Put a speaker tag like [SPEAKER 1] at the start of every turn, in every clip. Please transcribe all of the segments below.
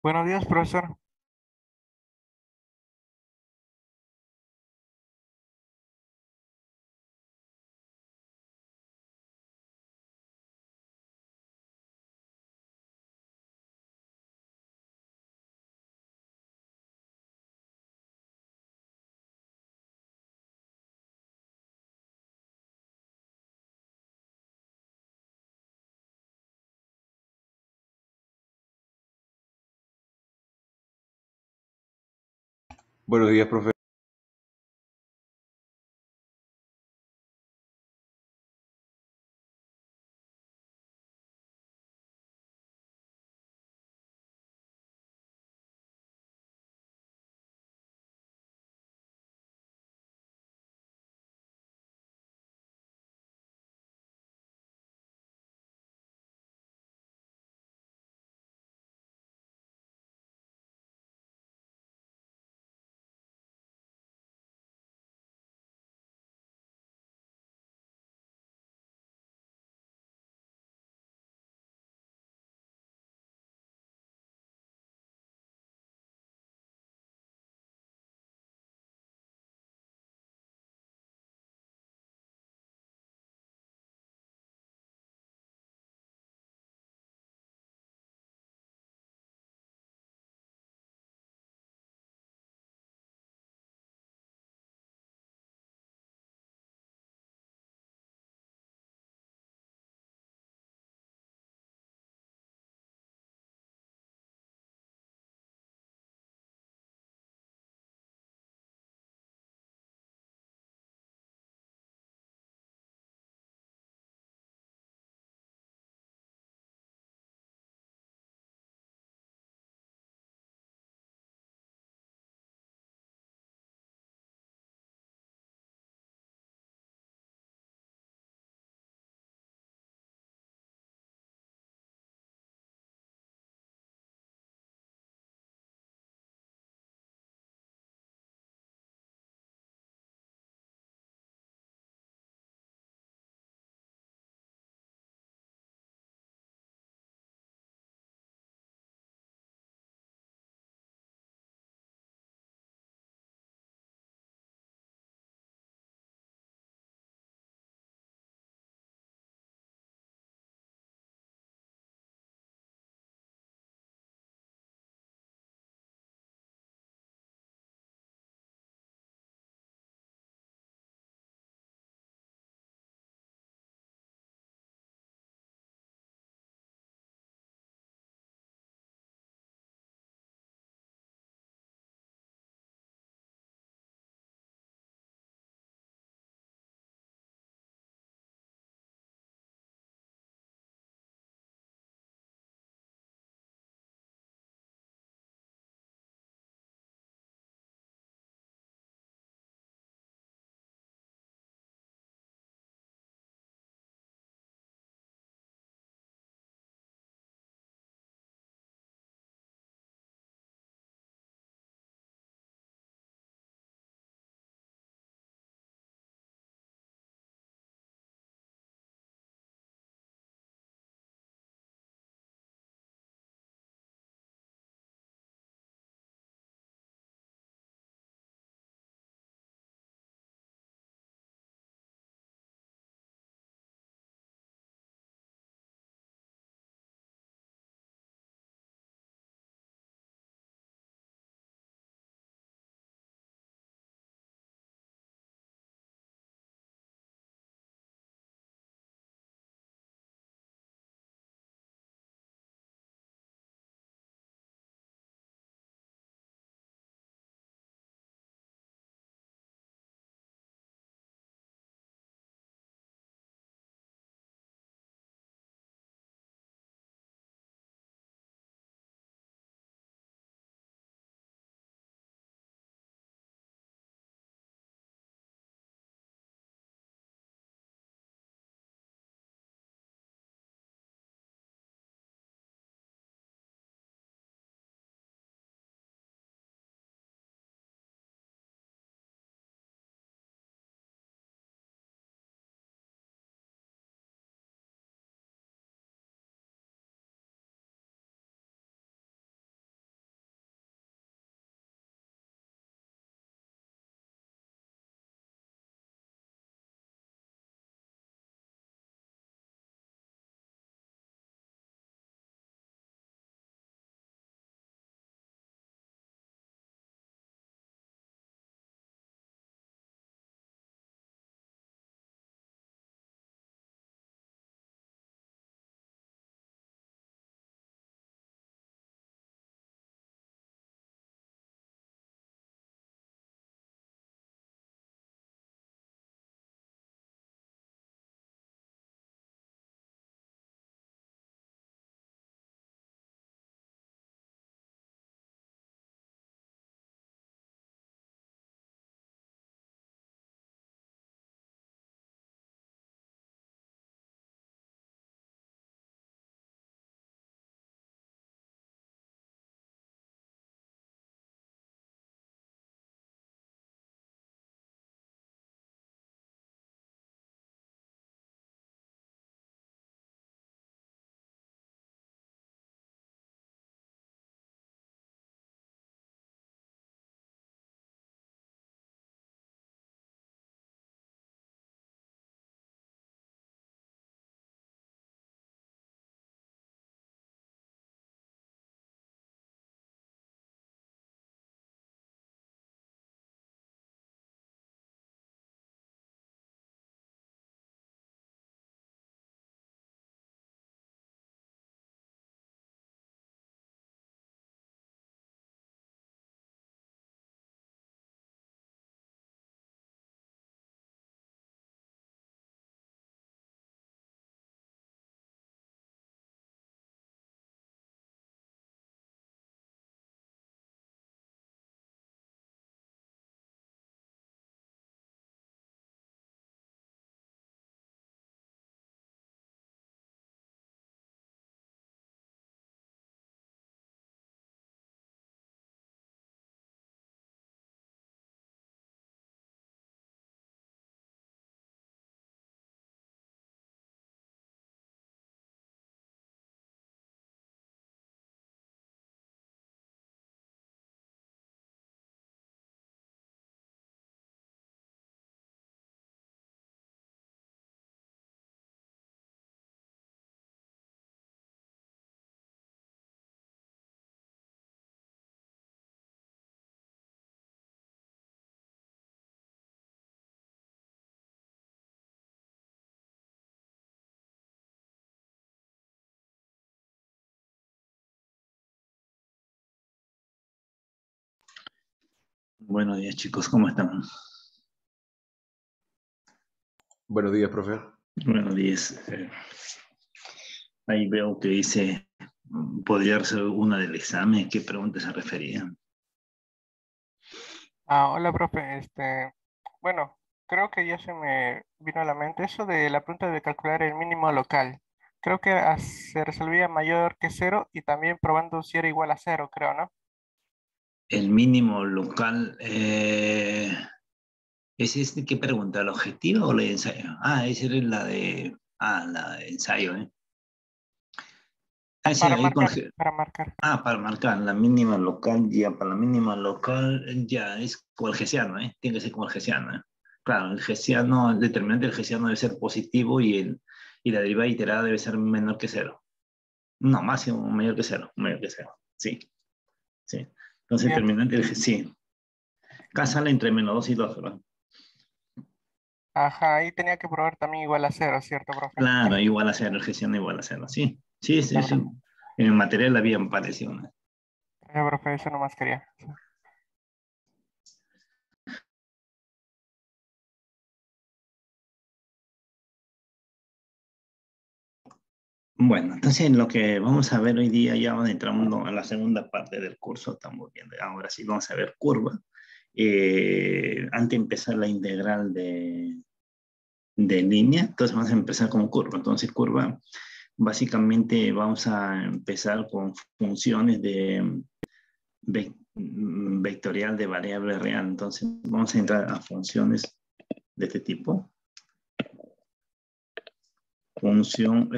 [SPEAKER 1] Buenos días, profesor.
[SPEAKER 2] Buenos días, profe.
[SPEAKER 1] Buenos días, chicos, ¿cómo están?
[SPEAKER 2] Buenos días, profe.
[SPEAKER 1] Buenos días. Ahí veo que dice, podría ser una del examen. ¿Qué preguntas se referían?
[SPEAKER 3] Hola, profe. Bueno, creo que ya se me vino a la mente eso de la pregunta de calcular el mínimo local. Creo que se resolvía mayor que cero y también probando si era igual a cero, creo, ¿no?
[SPEAKER 1] El mínimo local, ¿es este qué pregunta? ¿La objetiva o la de ensayo? Esa era la de ensayo, ¿eh? Sí,
[SPEAKER 3] Para
[SPEAKER 1] ahí
[SPEAKER 3] marcar, para marcar.
[SPEAKER 1] para marcar la mínima local, ya, para la mínima local, ya, es como el hessiano, ¿eh? Tiene que ser como el hessiano, ¿eh? Claro, el hessiano, el determinante del hessiano debe ser positivo y la derivada iterada debe ser menor que cero. No, máximo mayor que cero. Sí, sí. Entonces,
[SPEAKER 3] Bien.
[SPEAKER 1] determinante, sí. Acá sale entre -2 y 2, ¿verdad?
[SPEAKER 3] Ajá, ahí tenía que probar también igual a cero, ¿cierto, profe?
[SPEAKER 1] Claro, igual a cero, gestión igual a cero. Sí, sí, sí,
[SPEAKER 3] Ya,
[SPEAKER 1] sí.
[SPEAKER 3] profe.
[SPEAKER 1] En el material había parecido, ¿no?
[SPEAKER 3] Ya, profe, eso nomás quería. Sí.
[SPEAKER 1] Bueno, entonces lo que vamos a ver hoy día, ya entrando a la segunda parte del curso, estamos viendo, ahora sí vamos a ver curva. Antes de empezar la integral de línea, entonces vamos a empezar con curva. Entonces curva, básicamente vamos a empezar con funciones vectorial de variable real. Entonces vamos a entrar a funciones de este tipo. Función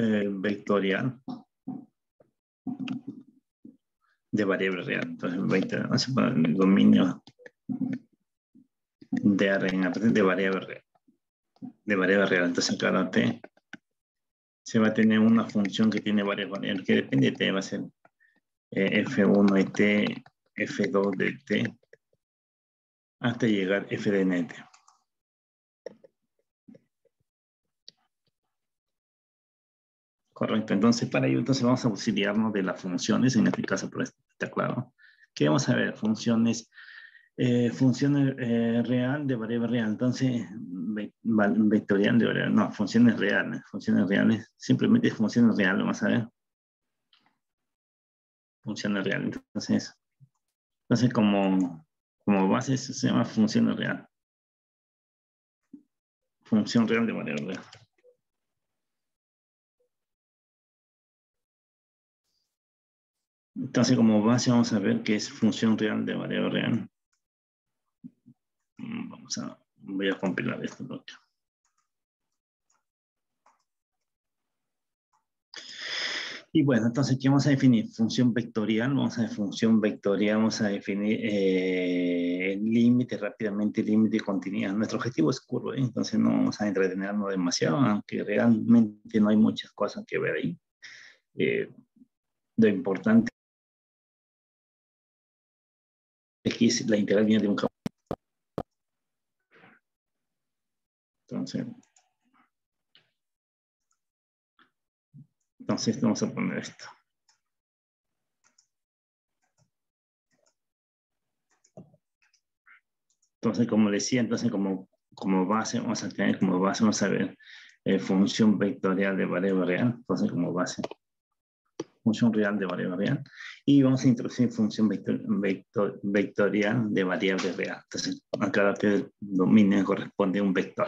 [SPEAKER 1] vectorial de variable real. Entonces vamos a poner el dominio de R de variable real. De variable real. Entonces cada T se va a tener una función que tiene varias variables, que depende de T, va a ser F1 de T, F2 de T, hasta llegar F de N. Correcto, entonces para ello entonces vamos a auxiliarnos de las funciones, en este caso, pero está claro. ¿Qué vamos a ver? Funciones real de variable real, entonces vectorial de variable, no, funciones reales, simplemente funciones reales, vamos a ver. Funciones reales, entonces como base se llama funciones real. Función real de variable real. Entonces, como base vamos a ver qué es función real de variable real. Voy a compilar esto. Y bueno, entonces, ¿qué vamos a definir? Función vectorial. Función vectorial, vamos a definir el límite, rápidamente límite y continuidad. Nuestro objetivo es curva, ¿eh? Entonces no vamos a entretenernos demasiado, aunque realmente no hay muchas cosas que ver ahí. Lo importante es que la integral viene de un campo. Entonces vamos a poner esto. Entonces, como decía, como base vamos a tener, como base vamos a ver función vectorial de variable real. Entonces, como base, función real de variable real. Y vamos a introducir función vectorial de variable real. Entonces, a cada dominio corresponde un vector.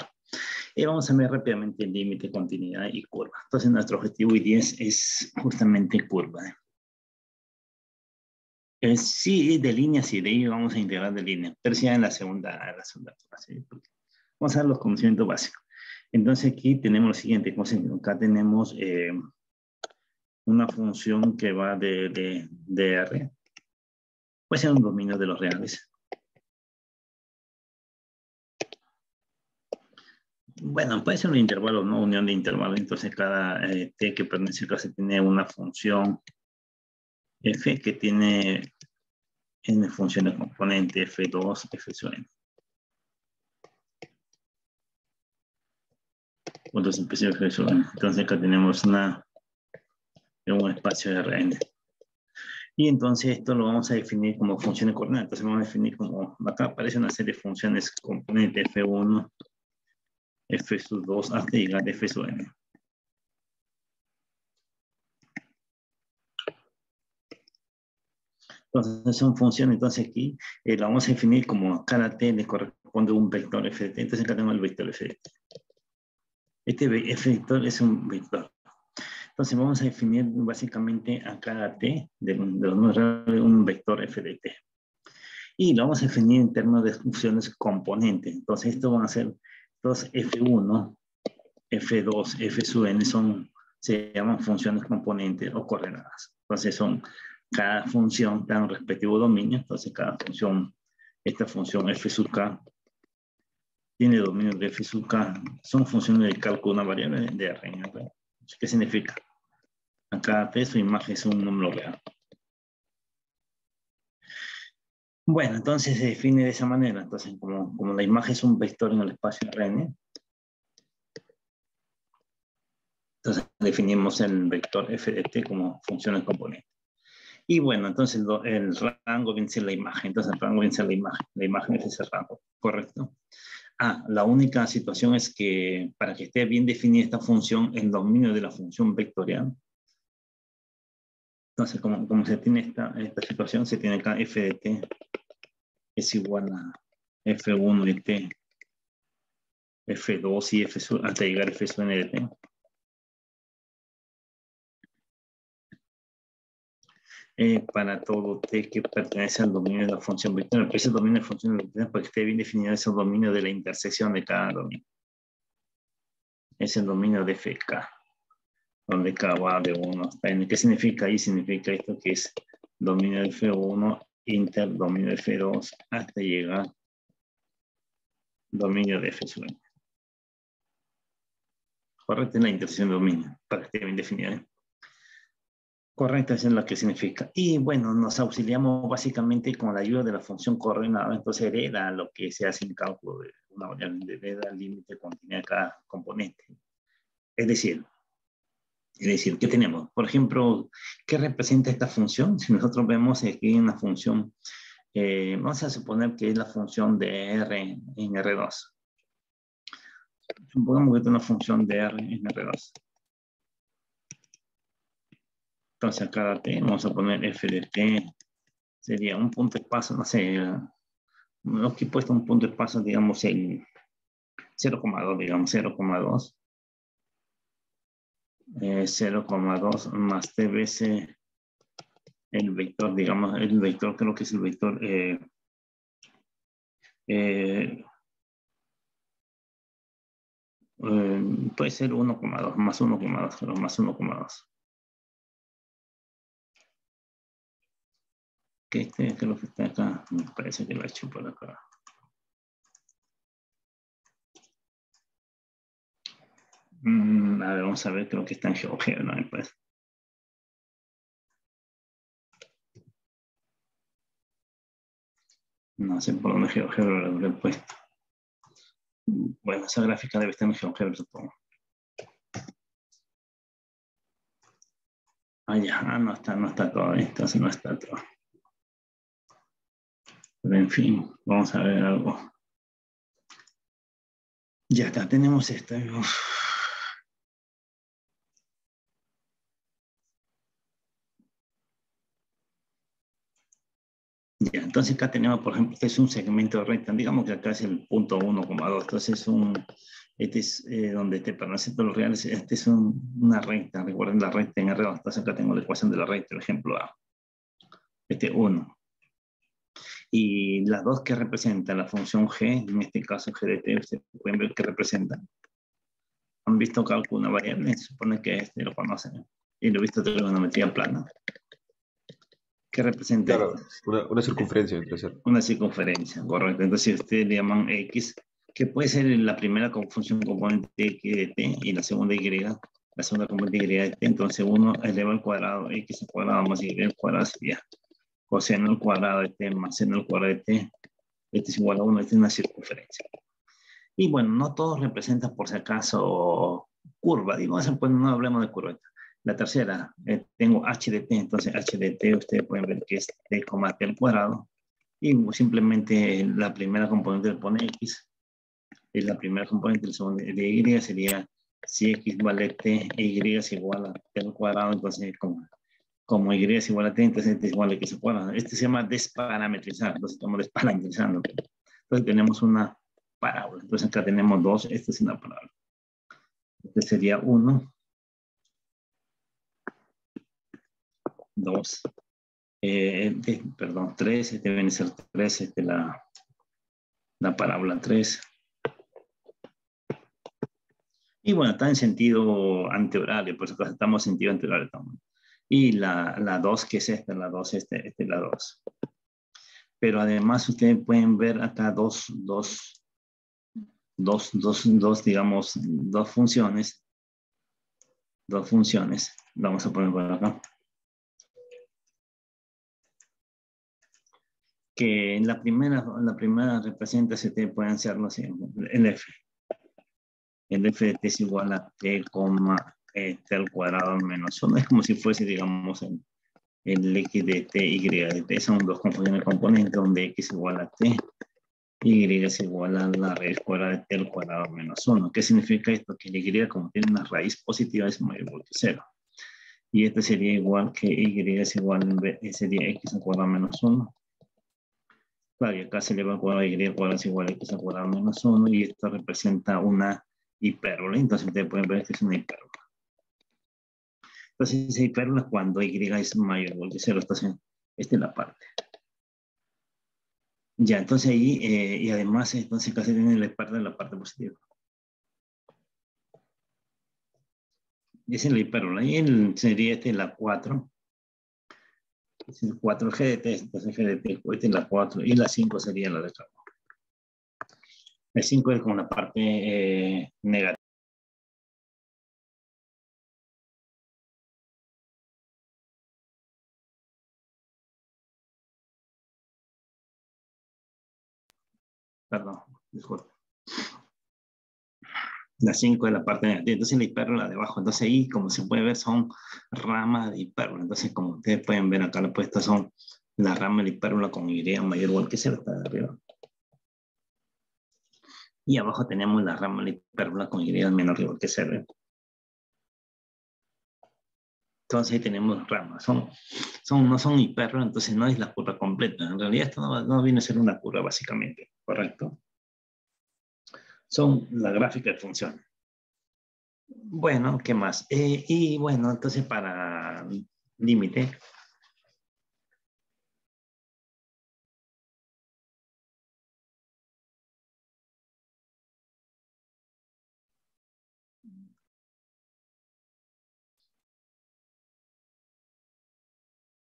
[SPEAKER 1] Y vamos a ver rápidamente el límite, continuidad y curva. Entonces, nuestro objetivo hoy día es justamente curva. Sí, de línea, sí, de ahí vamos a integrar de línea, pero sí en la segunda fase. Vamos a ver los conocimientos básicos. Entonces aquí tenemos lo siguiente, acá tenemos una función que va de R, puede ser un dominio de los reales. Bueno, puede ser un intervalo, no unión de intervalos, entonces cada T que pertenece a clase tiene una función F que tiene n funciones componente F2, F sub n. Entonces acá tenemos un espacio de Rn. Y entonces esto lo vamos a definir como funciones coordenadas. Entonces vamos a definir como, acá aparece una serie de funciones componente F1, F sub 2 hasta llegar a F sub n. Entonces son funciones, entonces aquí la vamos a definir como cada t le corresponde un vector f de t. Entonces acá tenemos el vector f de t. Este f vector es un vector. Entonces vamos a definir básicamente a cada t de los números reales un vector f de t. Y lo vamos a definir en términos de funciones componentes. Entonces esto van a ser dos f1, f2, f sub n se llaman funciones componentes o coordenadas. Entonces cada función da un respectivo dominio. Entonces cada función, esta función f sub k, tiene dominio de f sub k. Son funciones de cálculo de una variable de R. ¿Qué significa? A cada t su imagen es un número real. Bueno, entonces se define de esa manera. Entonces, como la imagen es un vector en el espacio Rn, entonces definimos el vector f de t como funciones componentes. Y bueno, entonces el rango viene a ser la imagen. Entonces el rango viene a ser la imagen. La imagen es ese rango, ¿correcto? La única situación es que para que esté bien definida esta función, el dominio de la función vectorial. Entonces, como se tiene esta situación, se tiene acá f de t es igual a f1 de t, f2 y f hasta llegar a f sub n de t. Para todo t que pertenece al dominio de la función vectorial. Pero ese dominio de la función vectorial, para que esté bien definido, es el dominio de la intersección de cada dominio. Es el dominio de fk, donde k va de 1 hasta n. ¿Qué significa ahí? Significa esto que es dominio de f1 inter dominio de f2 hasta llegar dominio de f sub n. Correcto, es la intersección de dominio, para que esté bien definida. Correcta, es lo que significa. Y bueno, nos auxiliamos básicamente con la ayuda de la función coordenada. Entonces hereda lo que se hace en cálculo de una variable, hereda el límite de continuidad de cada componente. Es decir, ¿qué tenemos? Por ejemplo, ¿qué representa esta función? Si nosotros vemos aquí una función, vamos a suponer que es la función de R en R2. Supongamos que es una función de R en R2. Entonces a cada t vamos a poner f de t, sería un punto de paso, no sé, aquí he puesto un punto de paso, digamos, en 0,2, digamos, 0,2. 0,2 más t veces el vector, digamos, el vector creo que es el vector puede ser 1,2 más 1,2, pero más 1,2. ¿Qué es lo que está acá? Me parece que lo he hecho por acá. A ver, vamos a ver, creo que está en GeoGebra, ¿no? Me parece. No sé por dónde GeoGebra lo he puesto. Bueno, esa gráfica debe estar en GeoGebra, supongo. Ya, no está todo, entonces no está todo. Pero en fin, vamos a ver algo. Ya está, tenemos esto. Ya, entonces acá tenemos, por ejemplo, este es un segmento de recta. Digamos que acá es el punto 1,2. Entonces este es donde te pertenecen todos los reales. Este es una recta. Recuerden la recta en R2. Entonces acá tengo la ecuación de la recta, el ejemplo A. Este 1. Y las dos que representan la función g, en este caso g de t, ustedes pueden ver que representan. ¿Han visto cálculo de una variable? Se supone que este lo conocen. Y lo he visto de trigonometría plana. ¿Qué representa
[SPEAKER 2] Claro,
[SPEAKER 1] esto?
[SPEAKER 2] una circunferencia entre ser.
[SPEAKER 1] Una circunferencia, correcto. Entonces, si ustedes le llaman x, que puede ser la primera función componente x de t y la segunda y, la segunda componente y de t, entonces uno eleva al cuadrado, x al cuadrado más y al cuadrado sería coseno al cuadrado de t más seno al cuadrado de t. Este es igual a 1, esta es una circunferencia. Y bueno, no todos representan por si acaso curva, digo, pues no hablemos de curva. La tercera, tengo h de t, entonces h de t ustedes pueden ver que es t, t al cuadrado. Y simplemente la primera componente le pone x, es la primera componente, el segundo de y sería si x vale t, y es igual a t al cuadrado, entonces como y es igual a t, entonces t es igual a x al cuadrado. Este se llama desparametrizar, entonces estamos desparametrizando. Entonces tenemos una parábola, entonces acá tenemos dos, esta es una parábola. Este sería 1, 2, perdón, 3, este debe ser 3, este la parábola 3. Y bueno, está en sentido antihorario, por eso estamos en sentido antihorario también. Y la 2, que es esta, la 2, este es la 2. Pero además ustedes pueden ver acá digamos, dos funciones. Dos funciones. Vamos a poner por acá. Que en la primera representa, se te pueden ser los el f. El f de t es igual a t, t al cuadrado menos 1. Es como si fuese, digamos, el x de t, y de t. Son dos funciones componentes donde x es igual a t, y es igual a la raíz cuadrada de t al cuadrado menos 1. ¿Qué significa esto? Que y, como tiene una raíz positiva, es mayor o igual que 0. Y este sería igual que y es igual, sería x al cuadrado menos 1. Claro, y acá se le va al cuadrado y al cuadrado es igual a x al cuadrado menos 1, y esto representa una hipérbola. Entonces ustedes pueden ver que es una hipérbola. Entonces esa hipérbola cuando y es mayor o igual que 0. Entonces, esta es la parte. Ya, entonces ahí, y además, entonces casi tiene la parte positiva. Esa es la hipérbola. Y sería la 4. Es el 4 g de t, entonces g de t, esta es la 4, y la 5 sería la de acá. El 5 es con la parte negativa. Perdón, disculpe. La 5 es la parte negativa, entonces la hipérbola de abajo. Entonces ahí, como se puede ver, son ramas de hipérbola. Entonces, como ustedes pueden ver acá, las puestas son la rama de hipérbola con y mayor o igual que 0, está de arriba. Y abajo tenemos la rama de hipérbola con y menor o igual que 0. Entonces ahí tenemos ramas. No son hipérbolas, entonces no es la curva completa. En realidad esto no viene a ser una curva básicamente, ¿correcto? Son la gráfica de funciones. Bueno, ¿qué más? Y bueno, entonces para límite.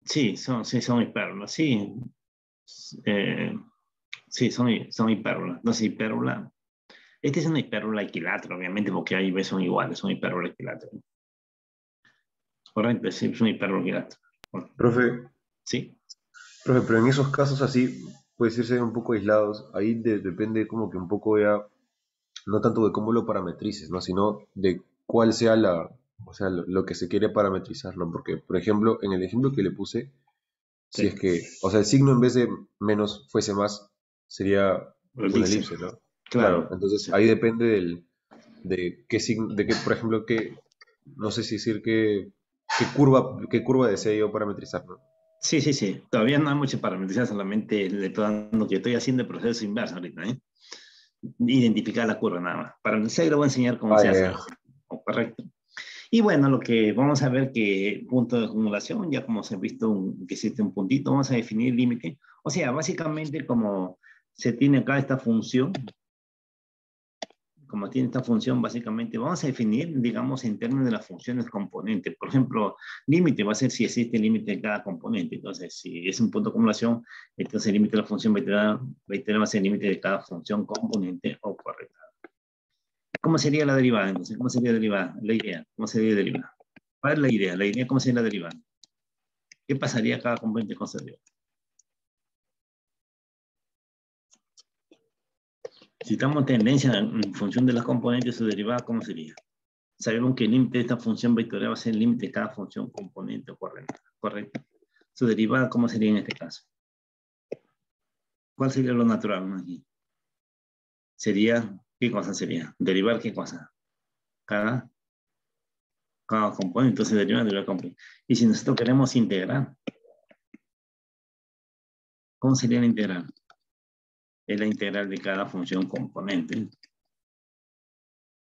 [SPEAKER 1] Sí, son hipérbolas, sí. Sí, son hipérbolas. Entonces, hipérbola. Este es una hipérbola equilátero, obviamente, porque ahí ves son iguales, son hipérbola equilátero. Correcto, sí, es una hipérbola equilátero.
[SPEAKER 2] Profe,
[SPEAKER 1] Sí.
[SPEAKER 2] profe, pero en esos casos así, puede irse un poco aislados, ahí depende como que un poco ya, no tanto de cómo lo parametrices, ¿no? Sino de cuál sea o sea, lo que se quiere parametrizar, ¿no? Porque, por ejemplo, en el ejemplo que le puse, si es
[SPEAKER 1] Sí.
[SPEAKER 2] que, o sea, el signo en vez de menos fuese más, sería
[SPEAKER 1] Lo
[SPEAKER 2] una
[SPEAKER 1] dice.
[SPEAKER 2] elipse, ¿no? Claro,
[SPEAKER 1] Claro.
[SPEAKER 2] entonces
[SPEAKER 1] Sí.
[SPEAKER 2] ahí depende de qué signo, de qué, por ejemplo, no sé si decir qué curva deseo yo parametrizar, ¿no?
[SPEAKER 1] Sí, sí, sí. Todavía no hay mucho parametrizar, solamente le estoy dando que estoy haciendo el proceso inverso ahorita, ¿eh? Identificar la curva nada más. Parametrizar, le voy a enseñar cómo
[SPEAKER 2] Ah,
[SPEAKER 1] se
[SPEAKER 2] ya,
[SPEAKER 1] hace.
[SPEAKER 2] ya.
[SPEAKER 1] Correcto. Y bueno, lo que vamos a ver que punto de acumulación, ya como se ha visto que existe un puntito, vamos a definir límite. O sea, básicamente como se tiene acá esta función, como tiene esta función, básicamente vamos a definir, digamos, en términos de las funciones componentes. Por ejemplo, límite va a ser si existe límite de cada componente. Entonces, si es un punto de acumulación, entonces el límite de la función va a ser el límite de cada función componente o correcta. ¿Cómo sería la derivada? Entonces, ¿cómo sería la derivada? La idea, ¿cómo sería la derivada? ¿Cuál es la idea? La idea, ¿cómo sería la derivada? ¿Qué pasaría a cada componente con su derivada? Si estamos en tendencia en función de las componentes, su derivada, ¿cómo sería? sabemos que el límite de esta función vectorial va a ser el límite de cada función componente o coordenada, ¿correcto? Su derivada, ¿cómo sería en este caso? ¿Cuál sería lo natural aquí? Sería, ¿qué cosa sería? ¿Derivar qué cosa? Cada componente, entonces derivar componente. Y si nosotros queremos integrar, ¿cómo sería la integral? Es la integral de cada función componente.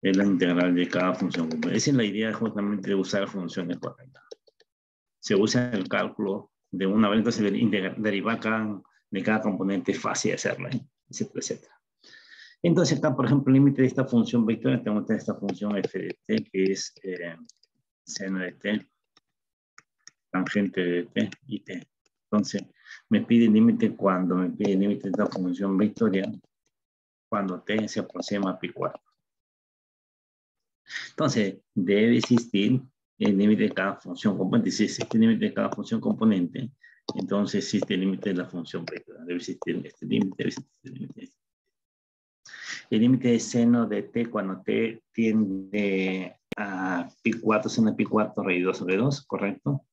[SPEAKER 1] Es la integral de cada función componente. Esa es la idea justamente de usar funciones correctas. Se usa el cálculo de una vez, entonces derivar de cada componente es fácil de hacerlo, etcétera, etcétera. Entonces acá, por ejemplo, el límite de esta función vectorial, tenemos esta función f de t, que es seno de t, tangente de t y t. Entonces, me pide el límite cuando me pide el límite de esta función vectorial, cuando t se aproxima a pi cuarto. Entonces, debe existir el límite de cada función componente. Si existe el límite de cada función componente, entonces existe el límite de la función vectorial. Debe existir este límite, debe existir este límite. El límite de seno de t cuando t tiende a pi cuarto, seno de pi cuarto raíz 2 sobre 2, ¿correcto?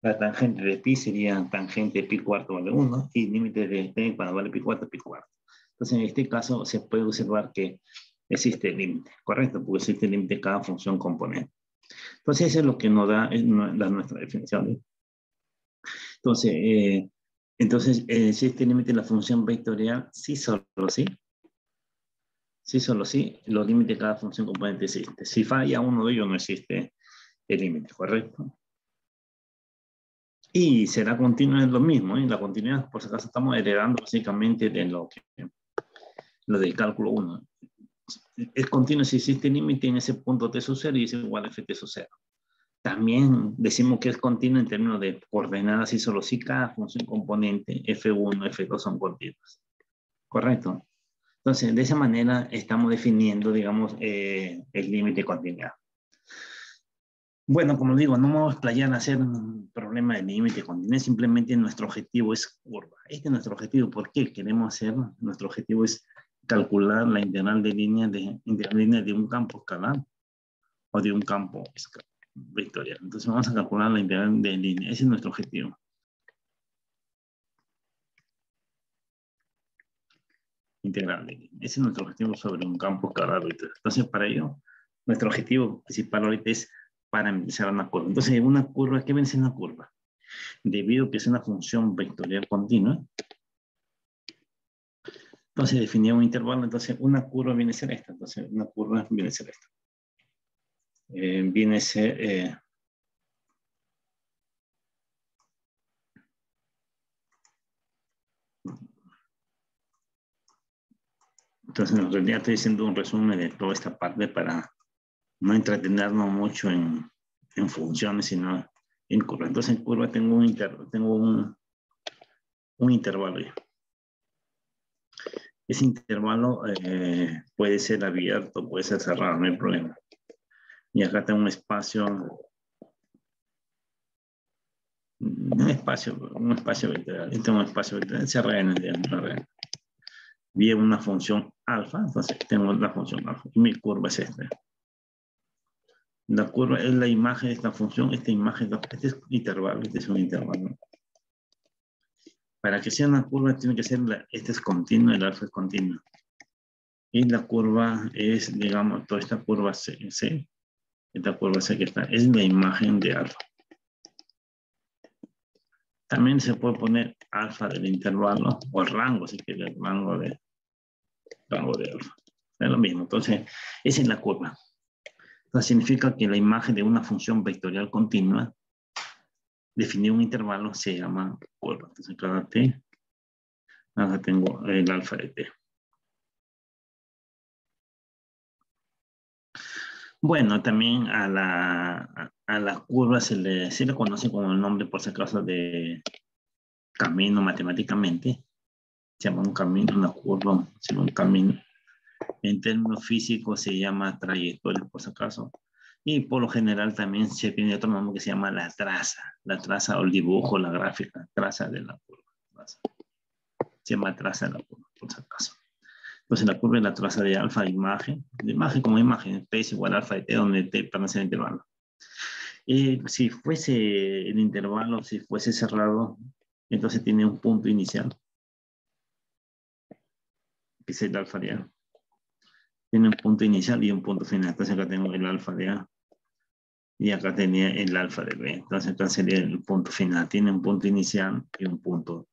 [SPEAKER 1] La tangente de pi sería tangente de pi cuarto vale 1 y límite de t cuando vale pi cuarto, pi cuarto. Entonces, en este caso se puede observar que existe el límite, ¿correcto? Porque existe el límite de cada función componente. Entonces, eso es lo que nos da nuestra definición. Entonces, existe el límite de la función vectorial, sí, solo sí. Sí, solo sí, los límites de cada función componente existe. Si falla uno de ellos, no existe el límite, ¿correcto? Y será continua, es lo mismo, ¿eh? La continuidad, por si acaso, estamos heredando básicamente de lo del cálculo 1. Es continuo si existe límite en ese punto t sub 0 y es igual a ft sub 0. También decimos que es continuo en términos de coordenadas y solo si cada función componente f1, f2 son continuas. ¿Correcto? Entonces, de esa manera estamos definiendo, digamos, el límite de continuidad. Bueno, como digo, no vamos a explayar a hacer un problema de límite de continuidad, simplemente nuestro objetivo es curva. Este es nuestro objetivo. ¿Por qué queremos hacer? Nuestro objetivo es calcular la integral de línea de un campo escalar o de un campo vectorial. Entonces vamos a calcular la integral de línea. Ese es nuestro objetivo. Integral de línea. Ese es nuestro objetivo sobre un campo escalar vectorial. Entonces, para ello, nuestro objetivo principal ahorita es parametrizar una curva. Entonces, una curva, ¿qué viene a ser una curva? Debido a que es una función vectorial continua, entonces definía un intervalo, entonces una curva viene a ser esta. Entonces, una curva viene a ser esta. Viene a ser... entonces, en realidad estoy haciendo un resumen de toda esta parte para no entretenernos mucho en funciones, sino en curva. Entonces, en curva tengo un intervalo ahí. Ese intervalo puede ser abierto, puede ser cerrado, no hay problema. Y acá tengo un espacio vectorial. Este es un espacio vectorial, se arregla en bien una función alfa, entonces tengo la función alfa. Y mi curva es esta. La curva es la imagen de esta función, esta imagen, este es intervalo, este es un intervalo. Para que sea una curva tiene que ser, este es continuo, el alfa es continuo. Y la curva es, digamos, toda esta curva C, esta curva C que está, es la imagen de alfa. También se puede poner alfa del intervalo, o el rango, si quiere, el rango de alfa. Es lo mismo, entonces, esa es la curva. Entonces significa que la imagen de una función vectorial continua, definir un intervalo, se llama curva. Entonces, cada t, acá tengo el alfa de t. Bueno, también a la curva se le conoce con el nombre, por si acaso, de camino matemáticamente. Se llama un camino, una curva, se llama un camino. En términos físicos se llama trayectoria, por si acaso. Y por lo general también se tiene otro nombre que se llama la traza o el dibujo, la gráfica, traza de la curva. Se llama traza de la curva, por si acaso. Entonces la curva es la traza de alfa de imagen como imagen, P es igual a alfa de T, donde T pertenece al intervalo. Si fuese el intervalo, si fuese cerrado, entonces tiene un punto inicial, que es el alfa de A. Tiene un punto inicial y un punto final. Entonces acá tengo el alfa de A y acá tenía el alfa de B. Entonces acá sería el punto final. Tiene un punto inicial y un punto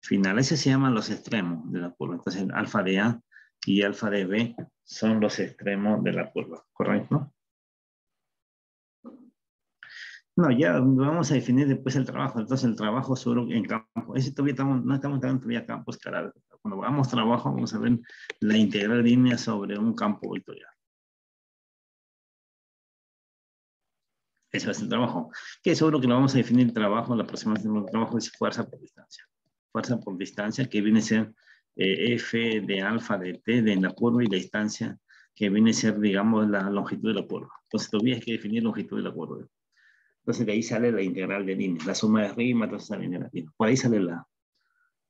[SPEAKER 1] final. Ese se llaman los extremos de la curva. Entonces el alfa de A y alfa de B son los extremos de la curva, ¿correcto? No, ya vamos a definir después el trabajo. Entonces el trabajo solo en campo. Ese todavía no estamos dando todavía campo escalar. Cuando hagamos trabajo vamos a ver la integral línea sobre un campo vectorial. Ese va a ser el trabajo. Que seguro que lo vamos a definir el trabajo. La próxima vez el trabajo es fuerza por distancia. Fuerza por distancia que viene a ser F de alfa de T de la curva y la distancia que viene a ser, digamos, la longitud de la curva. Entonces todavía hay que definir la longitud de la curva. Entonces de ahí sale la integral de líneas, la suma de rima, entonces sale negativo. Por ahí sale la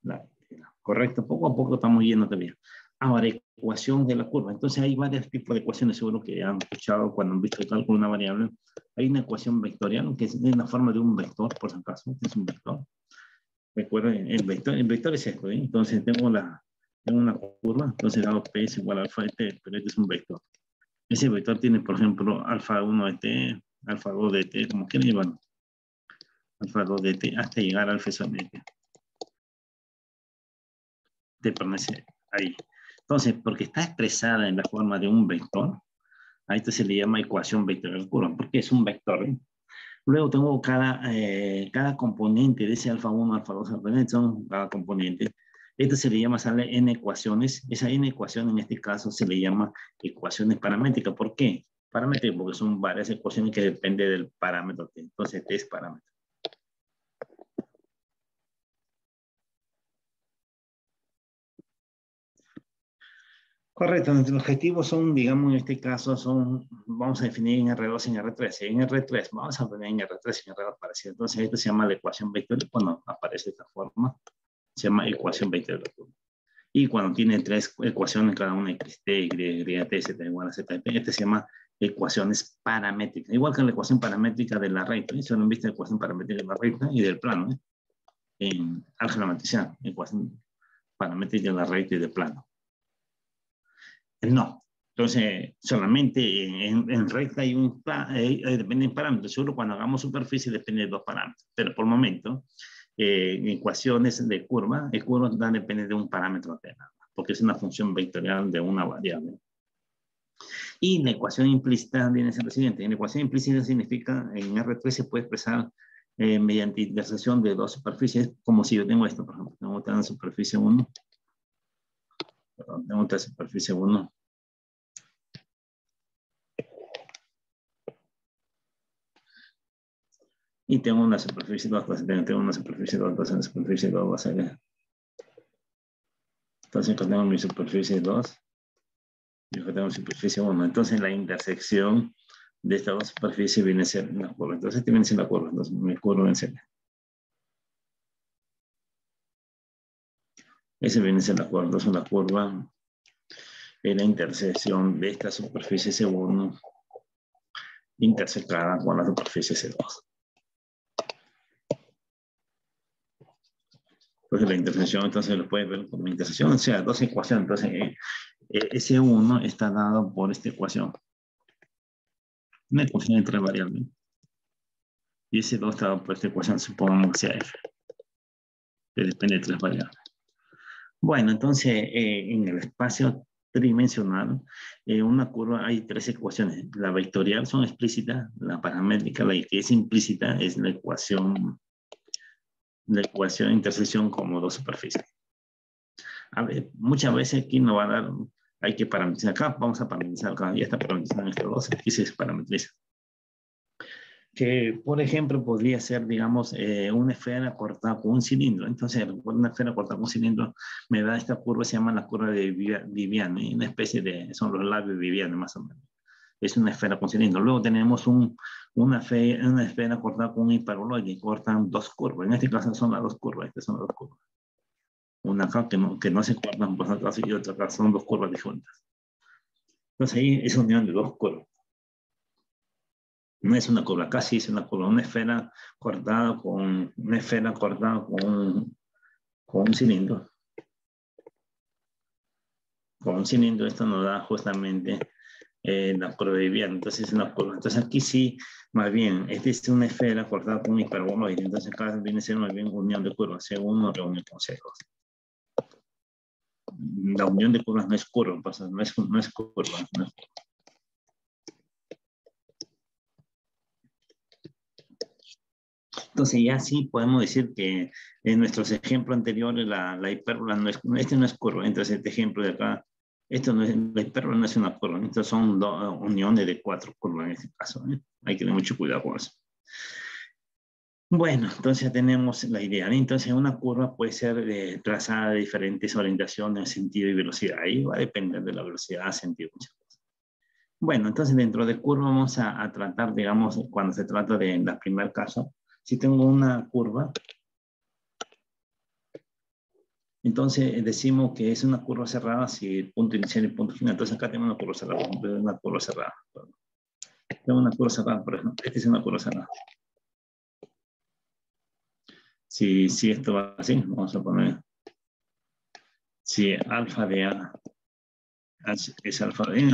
[SPEAKER 1] integral. Correcto, poco a poco estamos yendo también. Ahora, ecuación de la curva. Entonces hay varios tipos de ecuaciones, seguro que han escuchado cuando han visto el cálculo de una variable. Hay una ecuación vectorial, que es en la forma de un vector, por si acaso, este es un vector. Recuerden, el vector es esto, ¿eh? Entonces tengo una curva, entonces dado P es igual a alfa de T, pero este es un vector. Ese vector tiene, por ejemplo, alfa 1 de T, alfa 2 de T, como quieran llevarlo. Alfa 2 de T hasta llegar al alfa sobre T. T permanece ahí. Entonces, porque está expresada en la forma de un vector, a esto se le llama ecuación vectorial curva, porque es un vector, ¿eh? Luego tengo cada componente de ese alfa 1, alfa 2, alfa 3, son cada componente. Esto se le llama, sale n ecuaciones. Esa n ecuación en este caso se le llama ecuaciones paramétricas. ¿Por qué? Paramétricas porque son varias ecuaciones que dependen del parámetro T. Entonces, T es parámetro. Correcto, nuestros objetivos son, digamos, en este caso, vamos a definir en R2 y en R3. En R3, vamos a poner en R3 y en R2 parecido. Entonces, esto se llama la ecuación vectorial. Cuando aparece de esta forma, se llama ecuación vectorial. Y cuando tiene tres ecuaciones, cada una x, t, y, t, z igual a z, p, este se llama ecuaciones paramétricas. Igual que la ecuación paramétrica de la recta. Eso lo han visto, la ecuación paramétrica de la recta y del plano, ¿eh? En álgebra matricial, ecuación paramétrica de la recta y del plano. No. Entonces, solamente en recta hay dependen parámetros. Solo cuando hagamos superficie depende de dos parámetros. Pero por el momento, ecuaciones de curva, depende de un parámetro apenas, porque es una función vectorial de una variable. Y la ecuación implícita viene a ser la siguiente. En la ecuación implícita significa, en R3 se puede expresar mediante intersección de dos superficies, como si yo tengo esto, por ejemplo. Tengo esta superficie 1. Perdón, tengo esta superficie 1. Y tengo una superficie 2, entonces tengo una superficie 2, entonces la superficie 2 va a ser. Entonces acá tengo mi superficie 2 y acá tengo superficie 1. Entonces la intersección de estas dos superficies viene a ser una curva. Entonces este viene a ser la curva. Entonces mi curva viene a ser. Ese viene a ser la curva. Entonces la curva es la intersección de esta superficie C1 intersecada con la superficie C2. Entonces la intersección, entonces lo puedes ver como intersección, o sea, dos ecuaciones. Entonces, S1 está dado por esta ecuación. Una ecuación de tres variables. Y S2 está dado por esta ecuación, supongamos que sea F. Que depende de tres variables. Bueno, entonces, en el espacio tridimensional, una curva hay tres ecuaciones. La vectorial son explícitas, la paramétrica, la que es implícita, es la ecuación de intersección como dos superficies. A ver, muchas veces aquí no va a dar, hay que parametrizar acá, vamos a parametrizar acá, ya está parametrizado en estos dos, aquí se parametriza. Que, por ejemplo, podría ser, digamos, una esfera cortada con un cilindro. Entonces, una esfera cortada con un cilindro me da esta curva, se llama la curva de Viviani, una especie de, son los labios Viviani más o menos. Es una esfera con cilindro. Luego tenemos una esfera cortada con un hiperboloide y cortan dos curvas. En este caso son las dos curvas, estas son las dos curvas. una acá que no se cortan por acá y otra acá, son dos curvas disjuntas. Entonces ahí es unión de dos curvas. No es una curva, casi es una curva, una esfera cortada con un cilindro. Con un cilindro esto nos da justamente la curva de Vierne, entonces es una curva. Entonces aquí sí, más bien, esta es una esfera cortada con un hiperboloide, entonces acá viene a ser más bien unión de curvas, según nos reúne consejos. La unión de curvas no es curva, no es curva. No es curva. Entonces ya sí podemos decir que en nuestros ejemplos anteriores la hipérbola no es, este no es curva, entonces este ejemplo de acá, la hipérbola no es una curva, estas son uniones de cuatro curvas en este caso, ¿eh? Hay que tener mucho cuidado con eso. Bueno, entonces ya tenemos la idea, ¿eh? Entonces una curva puede ser trazada de diferentes orientaciones, sentido y velocidad, ahí va a depender de la velocidad, sentido, muchas cosas. Bueno, entonces dentro de curva vamos a tratar, digamos, cuando se trata de la primer caso, si tengo una curva, entonces decimos que es una curva cerrada si el punto inicial y el punto final. Entonces acá tengo una curva cerrada. Una curva cerrada. Tengo una curva cerrada, por ejemplo. Esta es una curva cerrada. Si esto va así, vamos a poner. Si alfa de A es alfa de A, en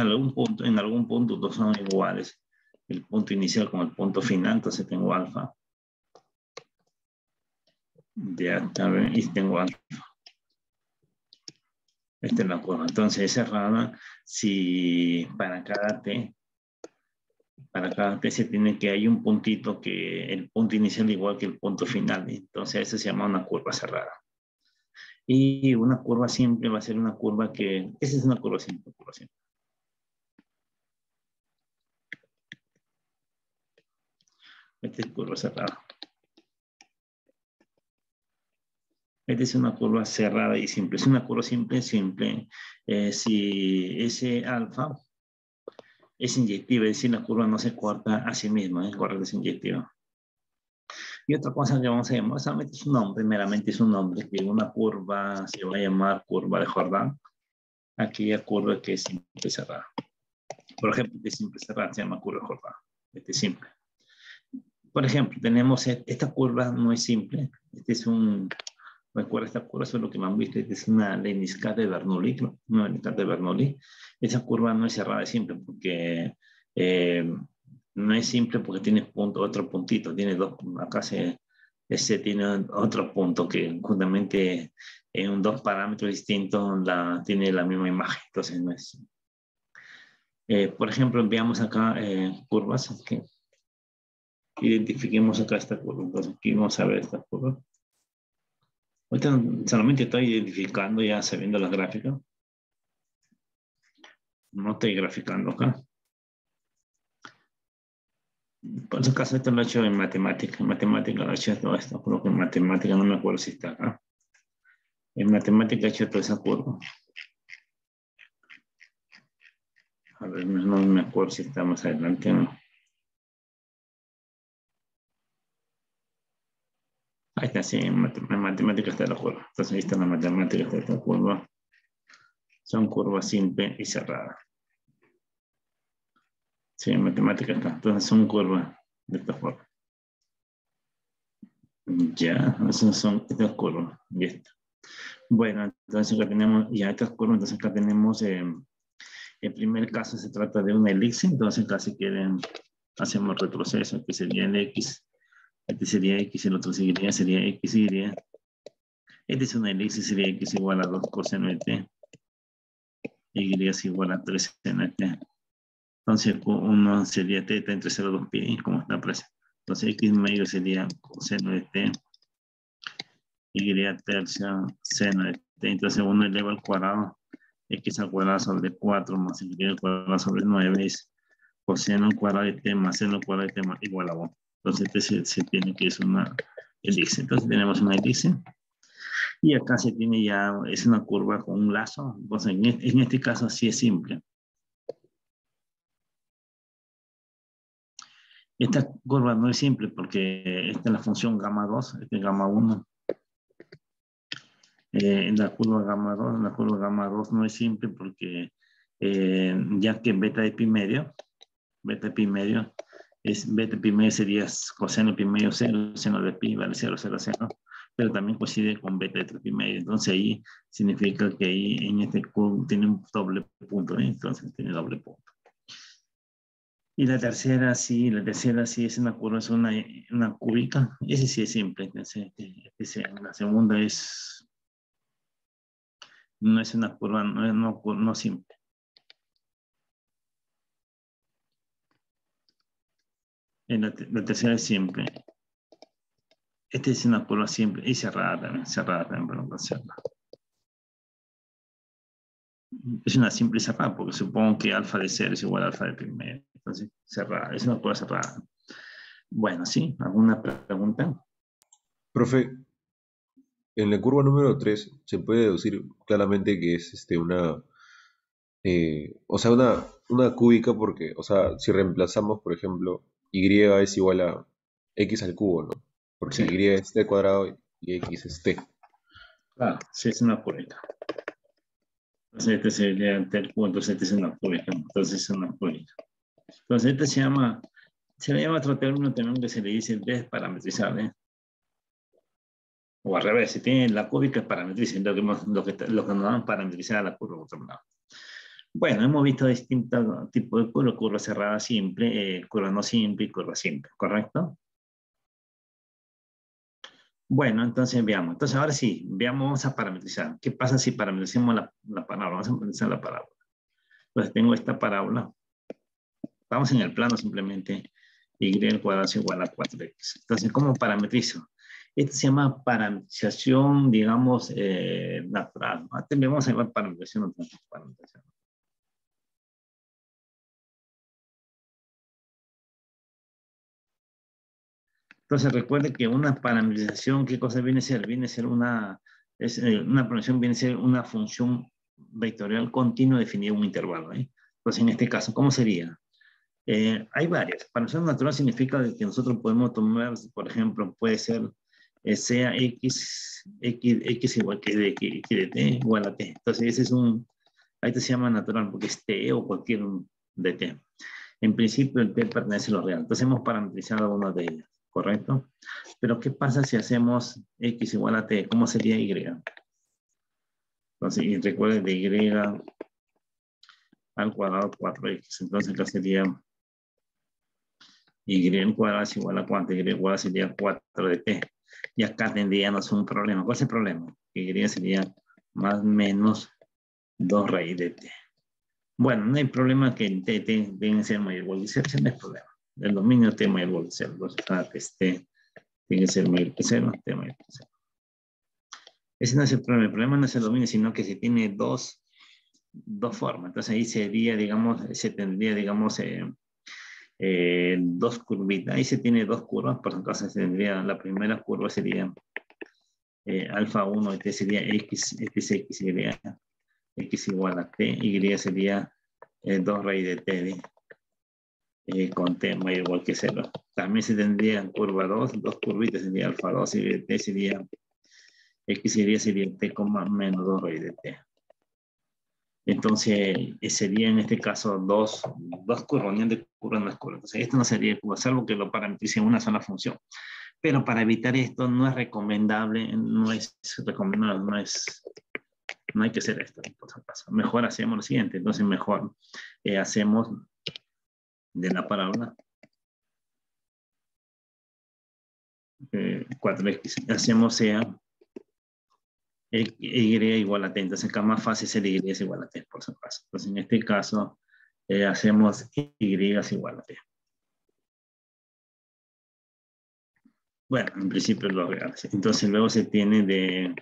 [SPEAKER 1] algún punto dos son iguales. El punto inicial con el punto final, entonces tengo alfa de A también, y tengo alfa. Esta es la curva. Entonces es cerrada si para cada t se tiene que hay un puntito que el punto inicial igual que el punto final. Entonces eso se llama una curva cerrada. Y una curva simple va a ser una curva que, esa es una curva simple, Esta es curva cerrada. Esta es una curva cerrada y simple. Es una curva simple. Si ese alfa es inyectiva, es decir, la curva no se corta a sí misma, es correcta, es inyectiva. Y otra cosa que vamos a llamar, solamente es un nombre, meramente es un nombre, que una curva se va a llamar curva de Jordan, aquella curva que es simple cerrada. Por ejemplo, de simple cerrada se llama curva de Jordan, este es simple. Por ejemplo, tenemos esta curva no es simple, este es recuerda esta curva, eso es lo que me han visto, esta es una Leniskate de Bernoulli, una Leniskate de Bernoulli. Esa curva no es cerrada, es simple, porque no es simple porque tiene otro puntito, tiene dos, acá tiene otro punto que justamente en dos parámetros distintos tiene la misma imagen, entonces no es. Por ejemplo, veamos acá curvas, okay. Identifiquemos acá esta curva, entonces aquí vamos a ver esta curva. Ahorita solamente estoy identificando ya sabiendo las gráficas. No estoy graficando acá. Por ese caso, esto lo he hecho en matemática. En matemática lo he hecho todo esto. Creo que en matemática no me acuerdo si está acá. En matemática he hecho toda esa curva. A ver, no me acuerdo si está más adelante o no. Ahí está, sí, en matemática está la curva. Entonces ahí está la matemática, está esta curva. Son curvas simples y cerradas. Sí, en matemática está. Entonces son curvas de esta forma. Ya, esas son estas curvas. Y esta. Bueno, entonces acá tenemos ya estas curvas. Entonces acá tenemos, el primer caso se trata de una elipse. Entonces acá si quieren, hacemos retroceso, que sería el X. Este sería X, el otro sería X, Y. Este es una elipse, sería X igual a 2 coseno de T. Y es igual a 3 seno de T. Entonces, uno sería teta entre 0 y 2 pi, como está presente. Entonces, x medio sería coseno de t, y tercia seno de t. Entonces, uno eleva al cuadrado, x al cuadrado sobre 4 más y al cuadrado sobre 9 es coseno al cuadrado de t más seno al cuadrado de t más igual a 1. Entonces, este se tiene que es una elipse. Entonces, tenemos una elipse. Y acá se tiene ya, es una curva con un lazo. Entonces, en este caso, sí es simple. Esta curva no es simple porque esta es la función gamma 2, esta es gamma 1. En la curva gamma 2 no es simple porque ya que beta de pi medio, beta pi medio sería coseno pi medio 0, seno de pi vale 0, 0, 0, pero también coincide con beta de 3 pi medio, entonces ahí significa que ahí en este curvo tiene un doble punto, ¿eh? Entonces tiene doble punto. Y la tercera sí es una curva, es una cúbica, ese sí es simple, entonces, la segunda no es una curva, no simple. La tercera es simple. Esta es una curva simple y cerrada también, pero cerrada. Es una simple cerrada porque supongo que alfa de 0 es igual a alfa de pi medio. Entonces, cerrada, es una curva cerrada. Bueno, ¿sí? ¿Alguna pregunta?
[SPEAKER 2] Profe, en la curva número 3 se puede deducir claramente que es o sea, una cúbica porque, o sea, si reemplazamos, por ejemplo, y es igual a x al cubo, ¿no? Porque
[SPEAKER 1] Sí,
[SPEAKER 2] y es t cuadrado y x es t.
[SPEAKER 1] claro, sí es una cúbica. Entonces, este sería el punto, entonces este es una cúbica. Entonces, es una cúbica. Entonces, este se le llama otro término también que se le dice desparametrizar, ¿eh? O al revés, si tiene la cúbica es parametrizar, lo que nos dan parametrizar a la curva por otro lado. Bueno, hemos visto distintos tipos de curva cerrada simple, curva no simple y curva simple, ¿correcto? Bueno, entonces veamos. Entonces ahora sí, veamos, vamos a parametrizar. ¿Qué pasa si parametrizamos la parábola? Vamos a parametrizar la parábola. Entonces tengo esta parábola. Vamos en el plano simplemente. Y al cuadrado es igual a 4x. Entonces, ¿cómo parametrizo? Esto se llama parametrización, digamos, natural. Vamos a llamar parametrización natural. Entonces recuerde que una parametrización, ¿qué cosa viene a ser? Viene a ser una parametrización viene a ser una función vectorial continua definida en un intervalo, ¿eh? Entonces en este caso, ¿cómo sería? Hay varias. Parametrización natural significa que nosotros podemos tomar, por ejemplo, puede ser sea x igual que x de t igual a t. Entonces ese es ahí se llama natural porque es t o cualquier de t. En principio el t pertenece a lo real. Entonces hemos parametrizado una de ellas, ¿correcto? Pero ¿qué pasa si hacemos x igual a t? ¿Cómo sería y? Entonces, y recuerden de y al cuadrado 4x. Entonces acá sería y al cuadrado es igual a cuánto, y al cuadrado sería 4 de t. Y acá tendríamos un problema. ¿Cuál es el problema? Y sería más o menos 2 raíz de t. Bueno, no hay problema que en t deben ser mayor igual que 0, no hay problema. El dominio t mayor igual que 0. Entonces, t tiene que ser mayor que 0, t mayor que 0. Ese no es el problema. El problema no es el dominio, sino que se tiene dos formas. Entonces ahí sería, digamos, se tendría, digamos, dos curvitas. Ahí se tiene dos curvas, por acaso se tendría, la primera curva sería alfa 1, t sería x, x igual a t, y sería 2 raíz de t con t mayor o igual que 0. También se tendría curva 2 curvitas, sería alfa 2 y t sería, x sería t, menos 2 raíz de t. Entonces, sería en este caso dos curvas, unión de curvas no es curva. Entonces, esto no sería curva, salvo que lo parametrice en una sola función. Pero para evitar esto no es recomendable, no hay que hacer esto. Mejor hacemos lo siguiente. Entonces, mejor hacemos de la parábola 4x. Hacemos sea y igual a t. Entonces, acá más fácil ser y es igual a t, por si acaso. Entonces, en este caso, hacemos y es igual a t. Bueno, en principio lo reales. Entonces, luego se tiene de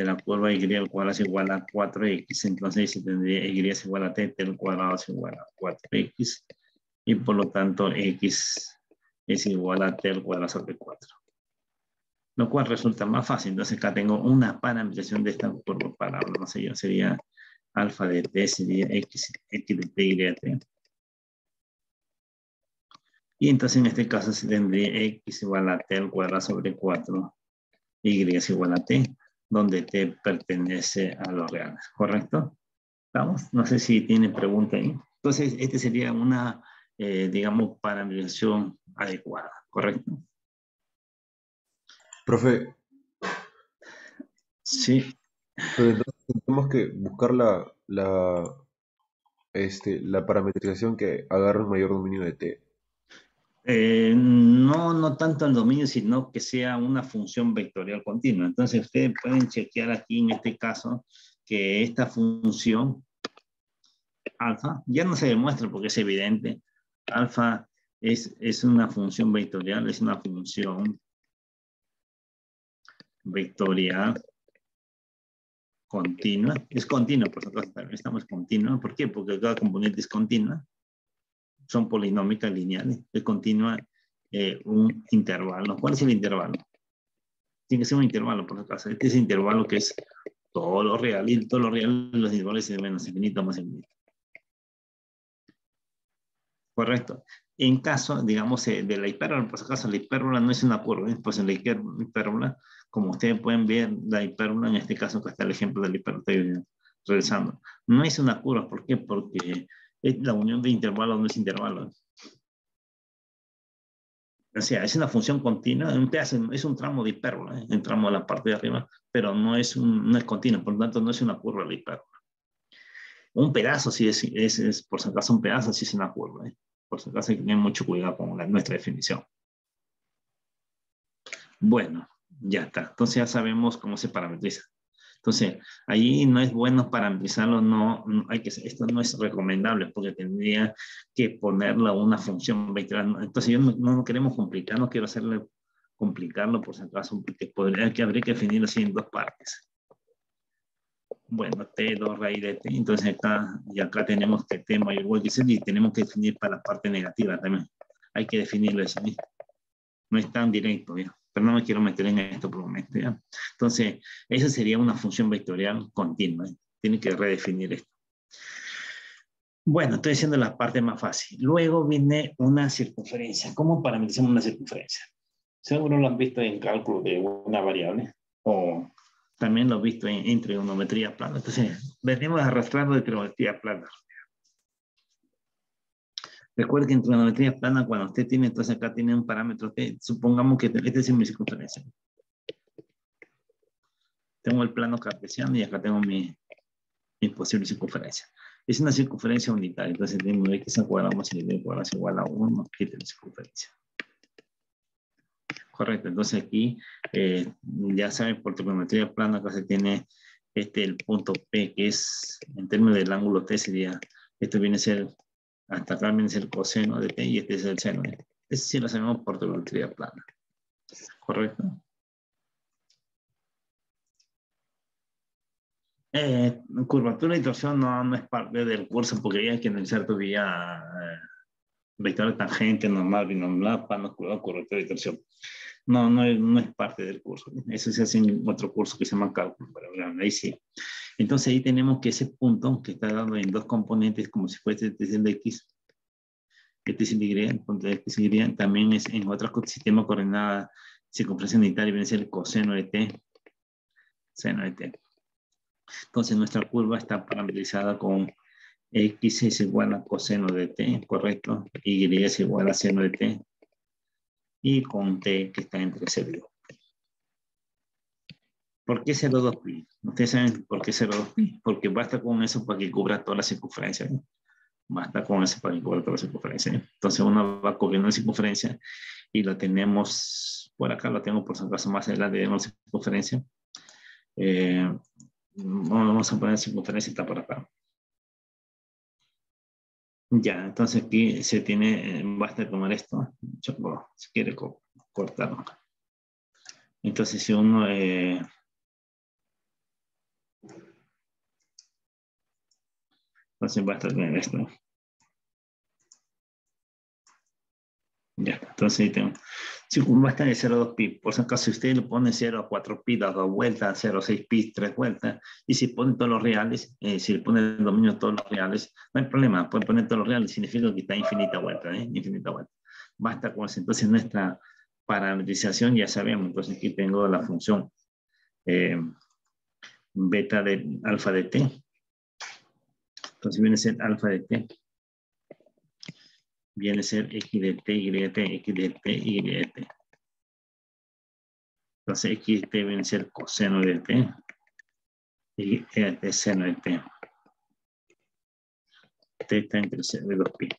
[SPEAKER 1] la curva y al cuadrado es igual a 4x. Entonces, ahí se tendría y es igual a t, el cuadrado es igual a 4x. Y por lo tanto, x es igual a t al cuadrado sobre 4. Lo cual resulta más fácil. Entonces acá tengo una parametrización de esta curva parábola. No sé yo, sería alfa de t, sería x de t y de t. Y entonces en este caso se tendría x igual a t al cuadrado sobre 4, y es igual a t. donde t pertenece a los reales, ¿correcto? ¿Estamos? No sé si tiene pregunta ahí. Entonces, este sería una, digamos, parametrización adecuada, ¿correcto?
[SPEAKER 2] Profe,
[SPEAKER 1] Sí.
[SPEAKER 2] pero entonces tenemos que buscar la parametrización que agarre un mayor dominio de T.
[SPEAKER 1] No, no tanto el dominio, sino que sea una función vectorial continua. Entonces, ustedes pueden chequear aquí en este caso que esta función alfa ya no se demuestra porque es evidente. Alfa es una función vectorial, es una función vectorial continua. Es continua, por supuesto, también estamos continua. ¿Por qué? Porque cada componente es continua. Son polinómicas lineales. Es continua un intervalo. ¿Cuál es el intervalo? Tiene que ser un intervalo, por acaso. Este es el intervalo que es todo lo real, y todo lo real, los intervalos de menos infinito más infinito. Correcto. En caso, digamos, de la hipérbola, por acaso, la hipérbola no es una curva, ¿eh? Pues en la hipérbola, como ustedes pueden ver, la hipérbola, en este caso, que está el ejemplo de la hipérbola, estoy realizando, no es una curva. ¿Por qué? Porque la unión de intervalos no es intervalo. O sea, es una función continua, es un tramo de hipérbola, un tramo de la parte de arriba, pero no es continua, por lo tanto no es una curva de hipérbola. Un pedazo sí por si acaso un pedazo sí es una curva. Por si acaso hay que tener mucho cuidado con nuestra definición. Bueno, ya está. Entonces ya sabemos cómo se parametriza. Entonces, ahí no es bueno parametrizarlo, esto no es recomendable porque tendría que ponerlo a una función vectorial. Entonces, no queremos complicar, no quiero hacerle complicarlo por si acaso, porque habría que definirlo así en dos partes. Bueno, T2 raíz de T, entonces acá tenemos que T mayor o igual que 0 y tenemos que definir para la parte negativa también. Hay que definirlo eso, ¿sí? No es tan directo, ¿ya? Pero no me quiero meter en esto por un momento, ¿ya? Entonces, esa sería una función vectorial continua, ¿eh? Tiene que redefinir esto. Bueno, estoy haciendo la parte más fácil. Luego viene una circunferencia. ¿Cómo parametrizamos una circunferencia? Seguro lo han visto en cálculo de una variable o también lo he visto en trigonometría plana. Entonces, venimos arrastrando de trigonometría plana. Recuerde que en trigonometría plana, cuando usted tiene, entonces acá tiene un parámetro T, supongamos que este es mi circunferencia. Tengo el plano cartesiano y acá tengo mi posible circunferencia. Es una circunferencia unitaria, entonces tenemos x al cuadrado más y cuadrado es igual a 1, aquí tengo circunferencia. Correcto, entonces aquí ya saben por trigonometría plana acá se tiene el punto P, que es en términos del ángulo T sería, esto viene a ser, hasta acá viene a ser el coseno de T y este es el seno de T. Eso sí lo sabemos por trigonometría plana. Correcto. Curvatura y torsión no es parte del curso porque ya hay que analizar todavía vector de tangente, normal, binomial, plano, curvatura y torsión. No es parte del curso. Eso se hace en otro curso que se llama cálculo, pero ahí sí. Entonces ahí tenemos que ese punto que está dado en dos componentes, como si fuese este es el X, este es el Y, el punto de X y Y, también es en otro sistema de coordenadas circunferencia unitaria, viene a ser el coseno de T, seno de T. Entonces nuestra curva está parametrizada con X es igual a coseno de T, correcto, Y es igual a seno de T, y con T que está entre 0 y 2. ¿Por qué 0,2 pi? Ustedes saben por qué 0,2 pi. Porque basta con eso para que cubra toda la circunferencia, ¿no? Basta con eso para que cubra toda la circunferencia, ¿no? Entonces uno va cubriendo la circunferencia y lo tenemos, por acá lo tengo por si acaso más adelante, tenemos la circunferencia. Vamos a poner la circunferencia, está por acá. Ya, entonces aquí se tiene, basta tomar esto, si quiere cortarlo. Entonces si uno... entonces basta tener esto. Ya, entonces ahí tengo. Si basta de 0,2 pi, por si acaso si usted le pone 0 a 4 pi, da 2 vueltas, 0,6 pi, 3 vueltas, y si pone todos los reales, si le pone el dominio de todos los reales, no hay problema, puede poner todos los reales, significa que está infinita vuelta, infinita vuelta. Basta con eso. Entonces nuestra parametrización ya sabemos, entonces aquí tengo la función beta de alfa de t. Entonces viene a ser alfa de t. Viene a ser x de t, y de t, x de t, y de t. Entonces x de t viene a ser coseno de t. Y de seno de t. T está entre 0 y 2pi.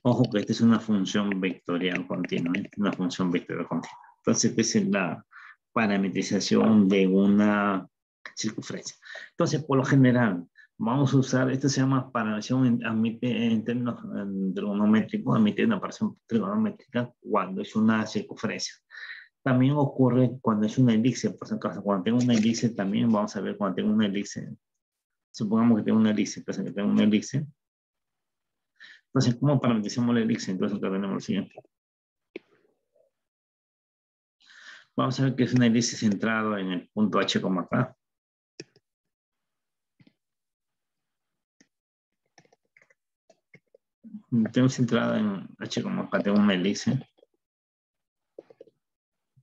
[SPEAKER 1] Ojo que esta es una función vectorial continua. Una función vectorial continua. Entonces, esta es la parametrización de una circunferencia. Entonces, por lo general, vamos a usar, esto se llama parametrización en términos trigonométricos, admite una parametrización trigonométrica cuando es una circunferencia. También ocurre cuando es una elipse, por si acaso, cuando tengo una elipse también vamos a ver cuando tengo una elipse. Supongamos que tengo una elipse, entonces que tengo una elipse. Entonces, ¿cómo parametrizamos la elipse? Entonces, acá tenemos lo siguiente. Vamos a ver que es una elipse centrada en el punto H como acá. Tengo centrada en H como acá, tengo una elipse.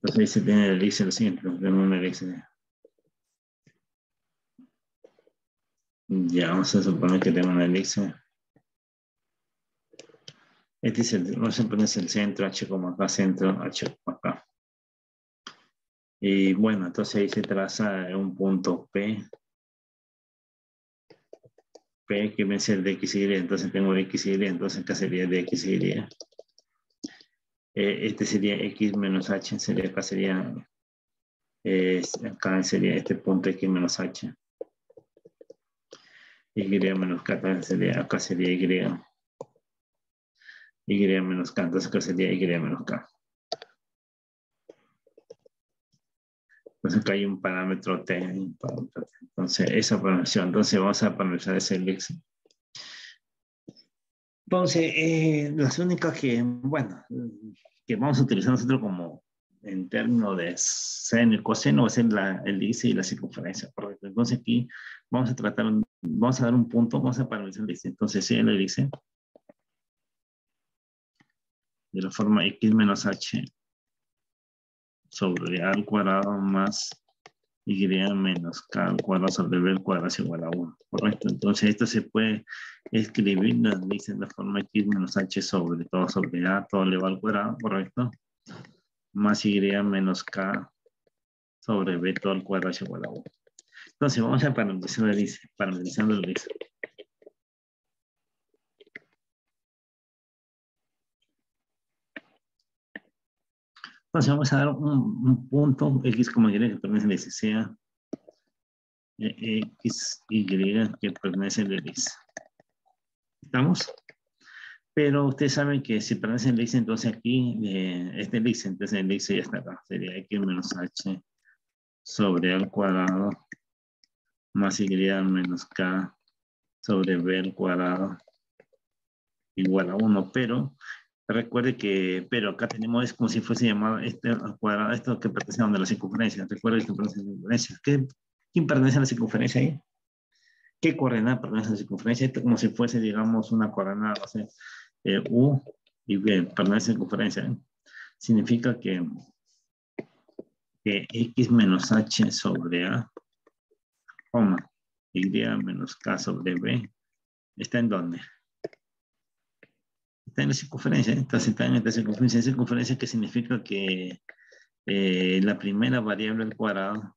[SPEAKER 1] Entonces ahí se tiene la elipse lo siguiente, tengo una elipse. Ya, vamos a suponer que tengo una elipse. Este es el, vamos a poner el centro, H como acá, centro, H como acá. Y bueno, entonces ahí se traza un punto P. P que viene a ser de X y Y, entonces tengo de X y Y, entonces acá sería de X y Y. Este sería X menos H, sería, acá sería, acá sería este punto X menos H. Y menos K, acá sería Y. Y menos K, entonces acá sería Y menos K. Entonces acá hay un parámetro T. Entonces esa parametrización, entonces vamos a parametrizar ese elipse. Entonces, las únicas que, bueno, que vamos a utilizar nosotros como en términos de seno y coseno va a ser el elipse y la circunferencia, correcto. Entonces aquí vamos a tratar, vamos a dar un punto, vamos a parametrizar el elipse. Entonces, sí, el elipse de la forma x menos h sobre a al cuadrado más y menos k al cuadrado sobre b al cuadrado es igual a 1, correcto. Entonces esto se puede escribir, nos dicen de forma x menos h sobre todo sobre a, todo elevado al cuadrado, correcto, más y menos k sobre b todo al cuadrado es igual a 1. Entonces vamos a parametrizando el elipse. Entonces vamos a dar un punto x como y que pertenece al elipse, sea x, y que pertenece al elipse. ¿Estamos? Pero ustedes saben que si pertenece al elipse, entonces aquí, este elipse, entonces el elipse ya está acá. Sería x menos h sobre al cuadrado más y menos k sobre b al cuadrado igual a 1. Pero recuerde que, pero acá tenemos, es como si fuese llamado este al cuadrado, esto que pertenece a donde la circunferencia. Recuerde que pertenece a la circunferencia. ¿Quién pertenece a la circunferencia ahí? ¿Qué coordenada pertenece a la circunferencia? Esto como si fuese, digamos, una coordenada, no sé, U y B, pertenece a la circunferencia. Significa que x menos h sobre a, coma, y menos k sobre b, ¿está en dónde? Está en la circunferencia, entonces está en esta circunferencia. Circunferencia que significa que la primera variable al cuadrado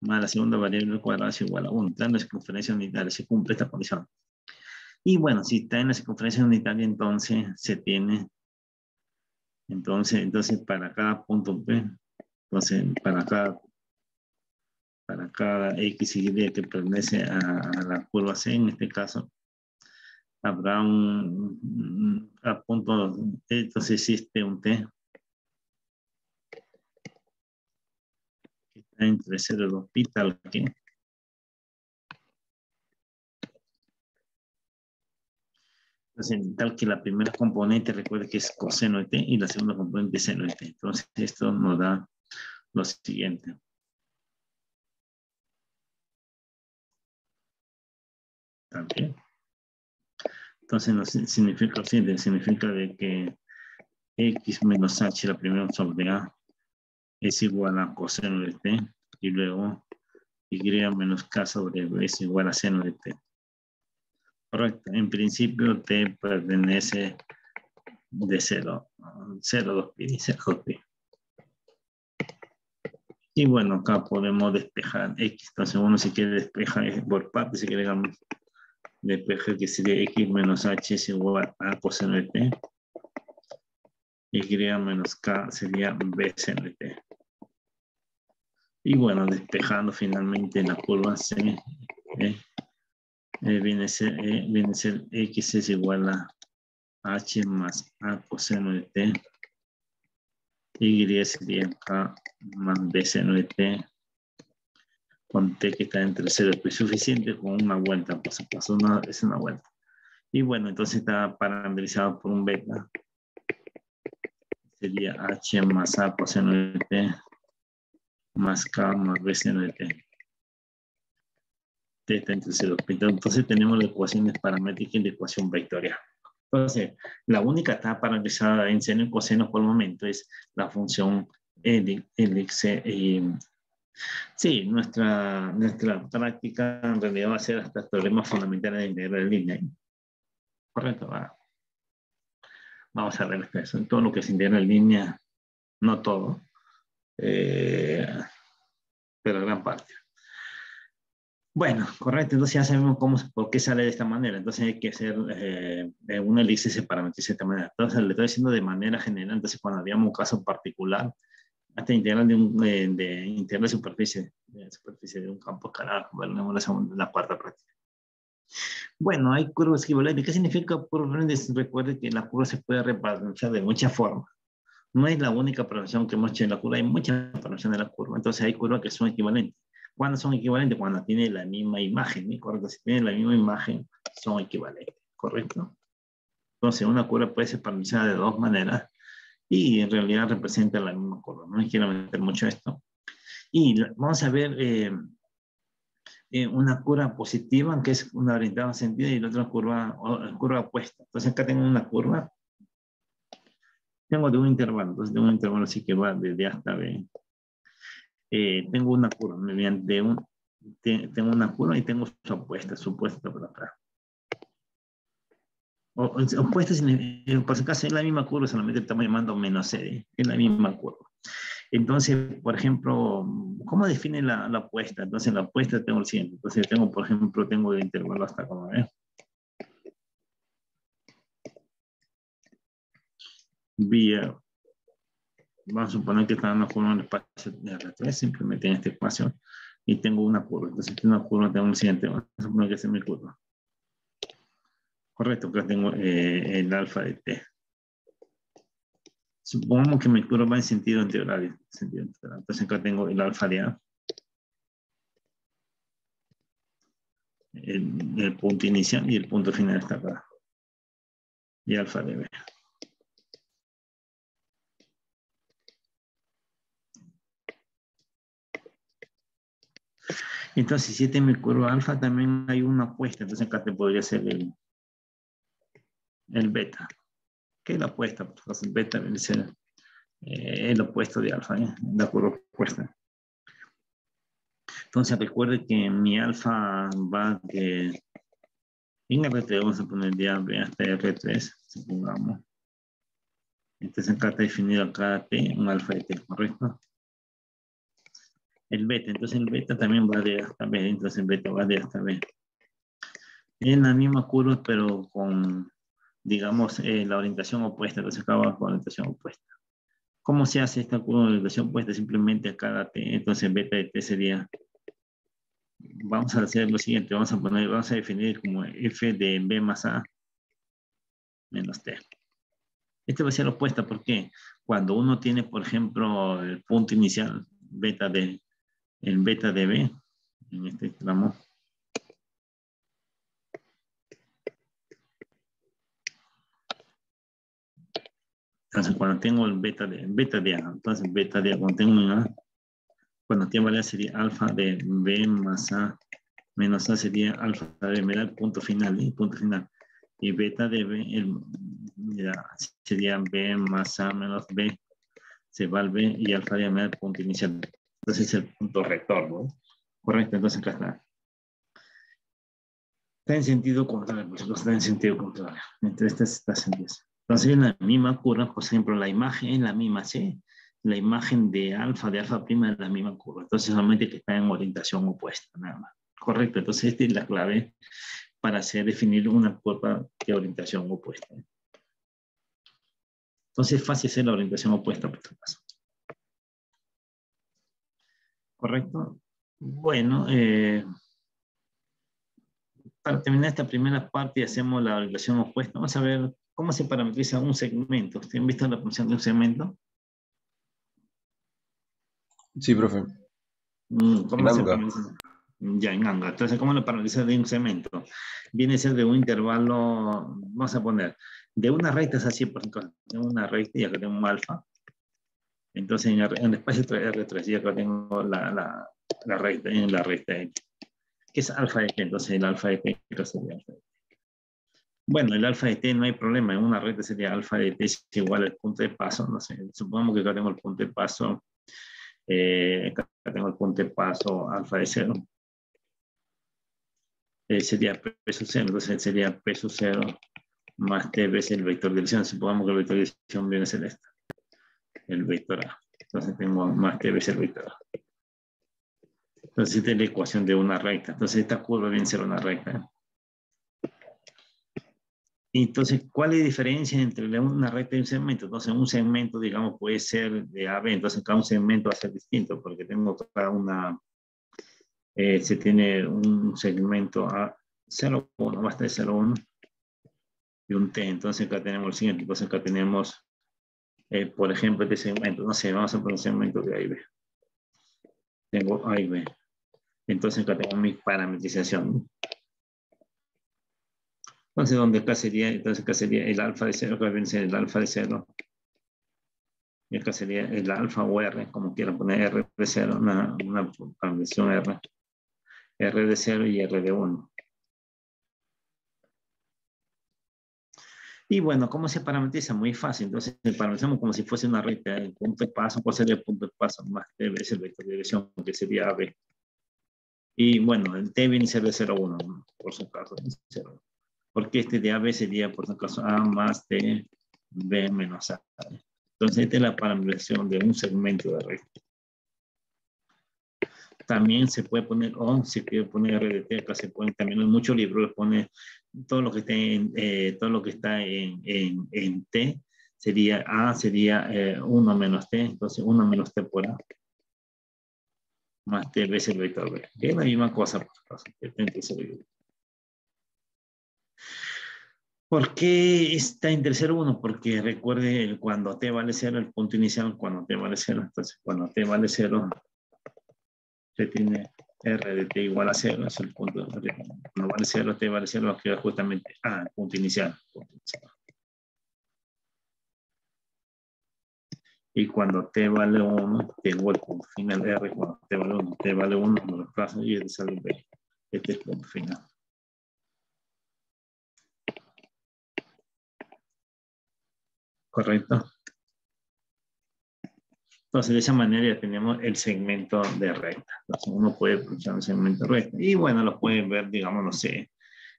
[SPEAKER 1] más la segunda variable al cuadrado es igual a 1. Está en la circunferencia unitaria, se cumple esta condición. Y bueno, si está en la circunferencia unitaria, entonces se tiene, entonces para cada punto P, entonces para cada X y Y que pertenece a la curva C, en este caso, habrá a punto, entonces existe un T que está entre 0 y 2 pi, tal que entonces, tal que la primera componente, recuerde que es coseno de t y la segunda componente es seno de t. Entonces, esto nos da lo siguiente. ¿También? Entonces, nos significa lo siguiente, significa de que x menos h, la primera sobre a, es igual a coseno de t, y luego y menos k sobre b es igual a seno de t. Correcto. En principio t pertenece de 0, 0, 2pi, 0, 2pi. Y bueno, acá podemos despejar x. Entonces uno si quiere despejar por parte, si quiere despejar que sería x menos h es igual a coseno de t. Y menos k sería b seno de t. Y bueno, despejando finalmente en la curva C, viene a ser x es igual a h más a coseno de t. Y sería k más b seno de t. Con t que está entre 0 y suficiente con una vuelta, por supuesto, es una vuelta. Y bueno, entonces está parametrizado por un beta. Sería h más a coseno de t más k más b seno de t. T está entre 0 y entonces tenemos la ecuación paramétrica y la ecuación vectorial. Entonces, la única que está parametrizada en seno y coseno por el momento es la función elix. Sí, nuestra práctica en realidad va a ser hasta problemas fundamentales de integral en línea. Correcto, va. Vamos a ver eso. En todo lo que se integra en línea, no todo, pero gran parte. Bueno, correcto. Entonces ya sabemos por qué sale de esta manera. Entonces hay que hacer una elipse se parametriza de esta manera. Entonces le estoy diciendo de manera general. Entonces cuando habíamos un caso particular, hasta integral de integral de superficie de un campo escalar. Bueno, la cuarta práctica. Bueno, hay curvas equivalentes. ¿Qué significa curva equivalente? Recuerde que la curva se puede representar de muchas formas. No es la única progresión que hemos hecho en la curva, hay muchas progresiones de la curva. Entonces hay curvas que son equivalentes. ¿Cuándo son equivalentes? Cuando tienen la misma imagen, ¿sí? Correcto. Si tienen la misma imagen, son equivalentes, ¿correcto? Entonces una curva puede ser parametrizada de dos maneras y en realidad representa la misma curva. No me quiero meter mucho esto. Y vamos a ver una curva positiva, que es una orientada en sentido, y la otra curva opuesta. Entonces acá tengo una curva. Tengo de un intervalo, entonces de un intervalo sí que va desde A hasta B. Tengo una curva, mediante tengo una curva y tengo su opuesta por acá. Opuesta, por si acaso es la misma curva, solamente estamos llamando menos C, es la misma curva. Entonces, por ejemplo, ¿cómo define la opuesta? Entonces, la opuesta tengo el siguiente. Entonces, tengo, por ejemplo, tengo el intervalo hasta como ver. Vía. Vamos a suponer que está en un espacio de R3, simplemente en este espacio, y tengo una curva. Entonces, tengo una curva, tengo el siguiente. Vamos a suponer que esa es mi curva. Correcto, acá tengo el alfa de t. Supongamos que mi curva va en sentido integral. Entonces, acá tengo el alfa de A. El punto inicial y el punto final está acá. Y alfa de B. Entonces, si esta es mi curva alfa, también hay una opuesta. Entonces, acá te podría ser el beta. ¿Qué es la opuesta? Pues el beta debe ser el opuesto de alfa, la curva opuesta. Entonces, recuerde que mi alfa va de en R3, vamos a poner de A hasta R3, supongamos. Entonces, acá está definido acá T, un alfa de T, ¿correcto? El beta, entonces el beta también va de A hasta B, entonces el beta va de A hasta B. En la misma curva, pero con, digamos, la orientación opuesta, entonces acá va con orientación opuesta. ¿Cómo se hace esta curva de orientación opuesta? Simplemente a cada T, entonces beta de T sería, vamos a hacer lo siguiente, vamos a definir como F de B más A menos T. Este va a ser opuesta, ¿por qué? Cuando uno tiene, por ejemplo, el punto inicial, el beta de B, en este tramo, entonces cuando tengo el beta de A, entonces beta de A, cuando tengo un A, cuando tiene valía sería alfa de B más A menos A sería alfa de B, me da el punto final, ¿eh? Punto final. Y beta de B sería B más A menos B se va al B y alfa de el punto inicial. Entonces es el punto rector, ¿no? Correcto, entonces acá está. Está en sentido contrario, por supuesto, está en sentido contrario. Entonces, está sentido. Entonces, en la misma curva, por ejemplo, la imagen es la misma, ¿sí? La imagen de alfa prima es la misma curva. Entonces, solamente que está en orientación opuesta, nada más. Correcto, entonces esta es la clave para hacer definir una curva de orientación opuesta. Entonces, es fácil hacer la orientación opuesta, por este caso. ¿Correcto? Bueno, para terminar esta primera parte y hacemos la orientación opuesta, vamos a ver cómo se parametriza un segmento. ¿Ustedes han visto la función de un segmento?
[SPEAKER 2] Sí, profe. En
[SPEAKER 1] ¿Cómo se
[SPEAKER 2] Anga.
[SPEAKER 1] parametriza? Ya, en Anga. Entonces, ¿cómo lo parametriza de un segmento? Viene a ser de un intervalo, vamos a poner, de una recta es así, por ejemplo, de una recta y acá tengo un alfa. Entonces, en el espacio R3, y acá tengo la recta, en la recta X. ¿Qué es alfa de t? Entonces, el alfa de t sería alfa de t. Bueno, el alfa de t no hay problema. En una recta sería alfa de t es igual al punto de paso. No sé, supongamos que acá tengo el punto de paso. Acá tengo el punto de paso alfa de 0. Sería P sub 0. Entonces sería P sub 0 más t veces el vector de dirección. Supongamos que el vector de dirección viene a ser este. El vector A. Entonces tengo más t veces el vector A. Entonces esta es la ecuación de una recta. Entonces esta curva viene a ser una recta. Entonces, ¿cuál es la diferencia entre una recta y un segmento? Entonces, un segmento, digamos, puede ser de AB, entonces cada un segmento va a ser distinto, porque tengo cada una, se tiene un segmento A 0,1, basta de 0,1 y un T. Entonces, acá tenemos el siguiente. Entonces, acá tenemos, por ejemplo, este segmento. No sé, vamos a poner un segmento de A y B. Tengo A y B. Entonces, acá tengo mi parametrización. Entonces, donde acá sería el alfa de 0, acá viene a ser el alfa de 0. Y acá sería el alfa o R, como quieran poner R de 0, una parametrización R. R de 0 y R de 1. Y bueno, ¿cómo se parametriza? Muy fácil. Entonces, parametrizamos como si fuese una recta. El punto de paso, ¿cuál sería el punto de paso? Más T es el vector de dirección, que sería AB. Y bueno, el T viene a ser de 0 a 1, ¿no? Por su caso, 0. Porque este de AB sería, por su caso, A más T, B menos A. Entonces, esta es la parametrización de un segmento de recta. También se puede poner on, se puede poner RDT, acá se pueden también en muchos libros pone todo lo que esté todo lo que está en T sería A sería 1 menos T, entonces 1 menos T por A más T veces el vector B. Es la misma cosa, por supuesto. ¿Por qué está en tercero 1? Porque recuerde cuando T vale 0, el punto inicial cuando T vale 0, entonces cuando T vale 0 se tiene R de t igual a 0, es el punto. Cuando vale 0, t vale 0, queda justamente A, el punto inicial. Y cuando t vale 1, tengo el punto final R. Cuando t vale 1, me lo desplazo y sale B. Este es el punto final. ¿Correcto? Entonces, de esa manera ya tenemos el segmento de recta. Entonces, uno puede aprovechar un segmento de recta. Y bueno, lo pueden ver, digamos, no sé,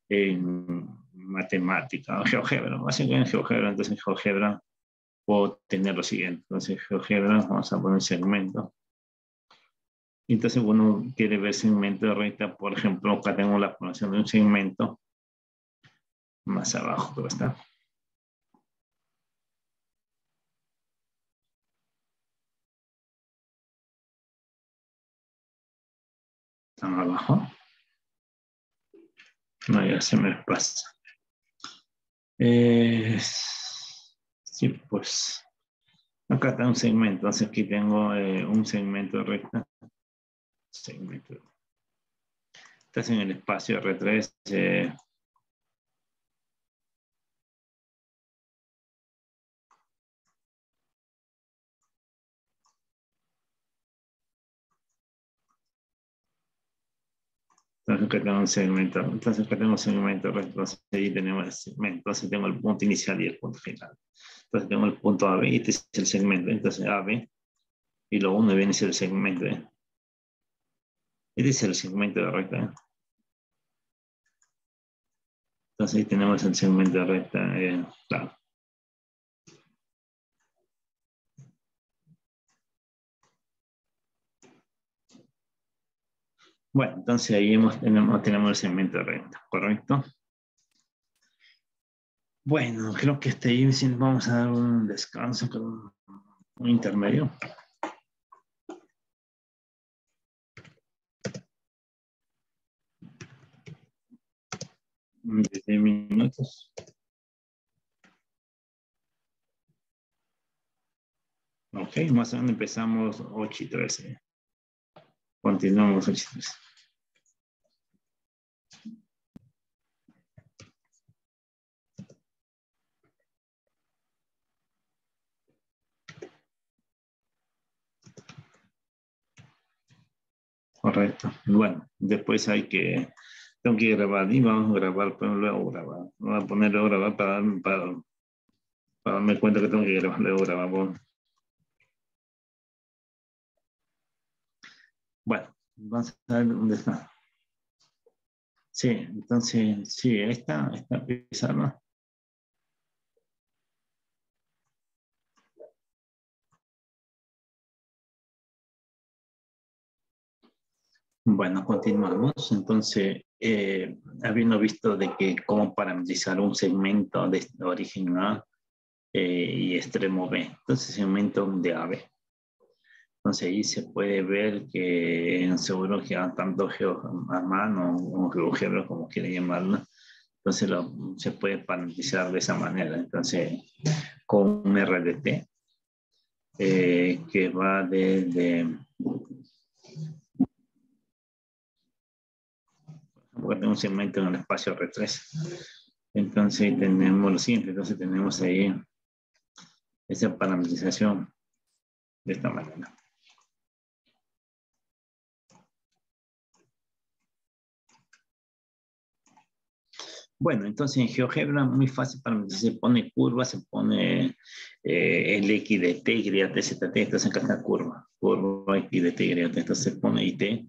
[SPEAKER 1] en matemática o GeoGebra. Básicamente en GeoGebra, entonces en GeoGebra puedo tener lo siguiente. Entonces, GeoGebra, vamos a poner segmento. Entonces, uno quiere ver segmento de recta, por ejemplo, acá tengo la población de un segmento más abajo, ¿dónde está? ¿Están abajo? No, ya se me pasa. Sí, pues, acá está un segmento, entonces aquí tengo un segmento de recta. Segmento. Estás en el espacio R3. Entonces acá tengo un segmento, entonces acá tengo un segmento recto, entonces ahí tenemos el segmento, entonces tengo el punto inicial y el punto final. Entonces tengo el punto AB y este es el segmento, entonces AB y lo uno viene a ser el segmento. Este es el segmento de recta. Entonces ahí tenemos el segmento de recta, claro. Bueno, entonces ahí tenemos el segmento de recta, ¿correcto? Bueno, creo que hasta ahí vamos a dar un descanso con un intermedio. 10 minutos. Ok, más o menos empezamos 8:13. Continuamos 8:13. Correcto. Bueno, después tengo que grabar y vamos a grabar, pero luego grabar. Voy a poner luego grabar para darme cuenta que tengo que grabar luego grabar. Bueno, vamos a ver dónde está. Sí, entonces, sí, esta pizarra. Bueno, continuamos. Entonces, habiendo visto de que cómo parametrizar un segmento de origen A y extremo B, entonces segmento de AB. Entonces ahí se puede ver que seguro que tanto a mano o GeoGebra como quieren llamarlo, entonces se puede parametrizar de esa manera. Entonces, con un RDT que va desde un segmento en el espacio R3. Entonces tenemos lo siguiente, entonces tenemos ahí esa parametrización de esta manera. Bueno, entonces en GeoGebra muy fácil parametrizar, se pone curva, se pone el X de T, Y de Z, T, entonces acá está curva X de T, Y, T, entonces se pone IT,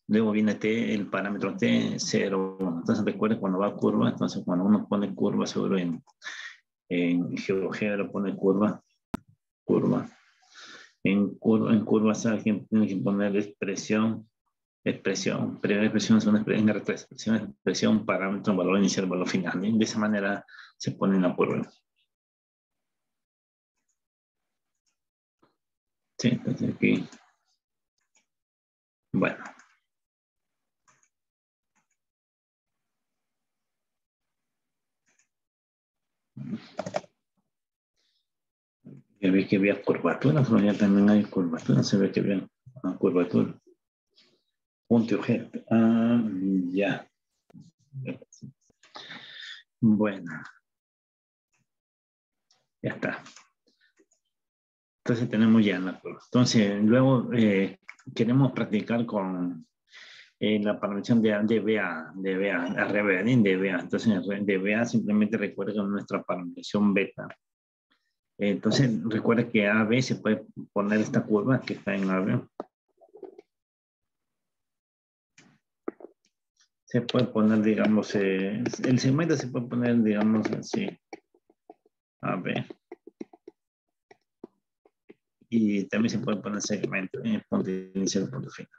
[SPEAKER 1] luego viene T, el parámetro T, 0, 1. Entonces recuerden cuando va curva, entonces cuando uno pone curva, seguro en GeoGebra pone curva. En curvas alguien tiene que poner expresión, primera expresión, segunda expresión, expresión, parámetro, valor inicial, valor final. De esa manera se pone en la curva. Sí, entonces aquí. Bueno. Ya ve que había curvatura, pero ya también hay curvatura, se ve que había curvatura. Punto y objeto. Ya. Bueno. Ya está. Entonces tenemos ya la curva. Entonces, luego queremos practicar con la parametrización de DBA, DBA. Entonces, DBA simplemente recuerda que es nuestra parametrización beta. Entonces, recuerda que AB se puede poner esta curva que está en AB. Se puede poner, digamos, el segmento se puede poner, digamos, así, AB. Y también se puede poner segmento, punto inicial, punto final.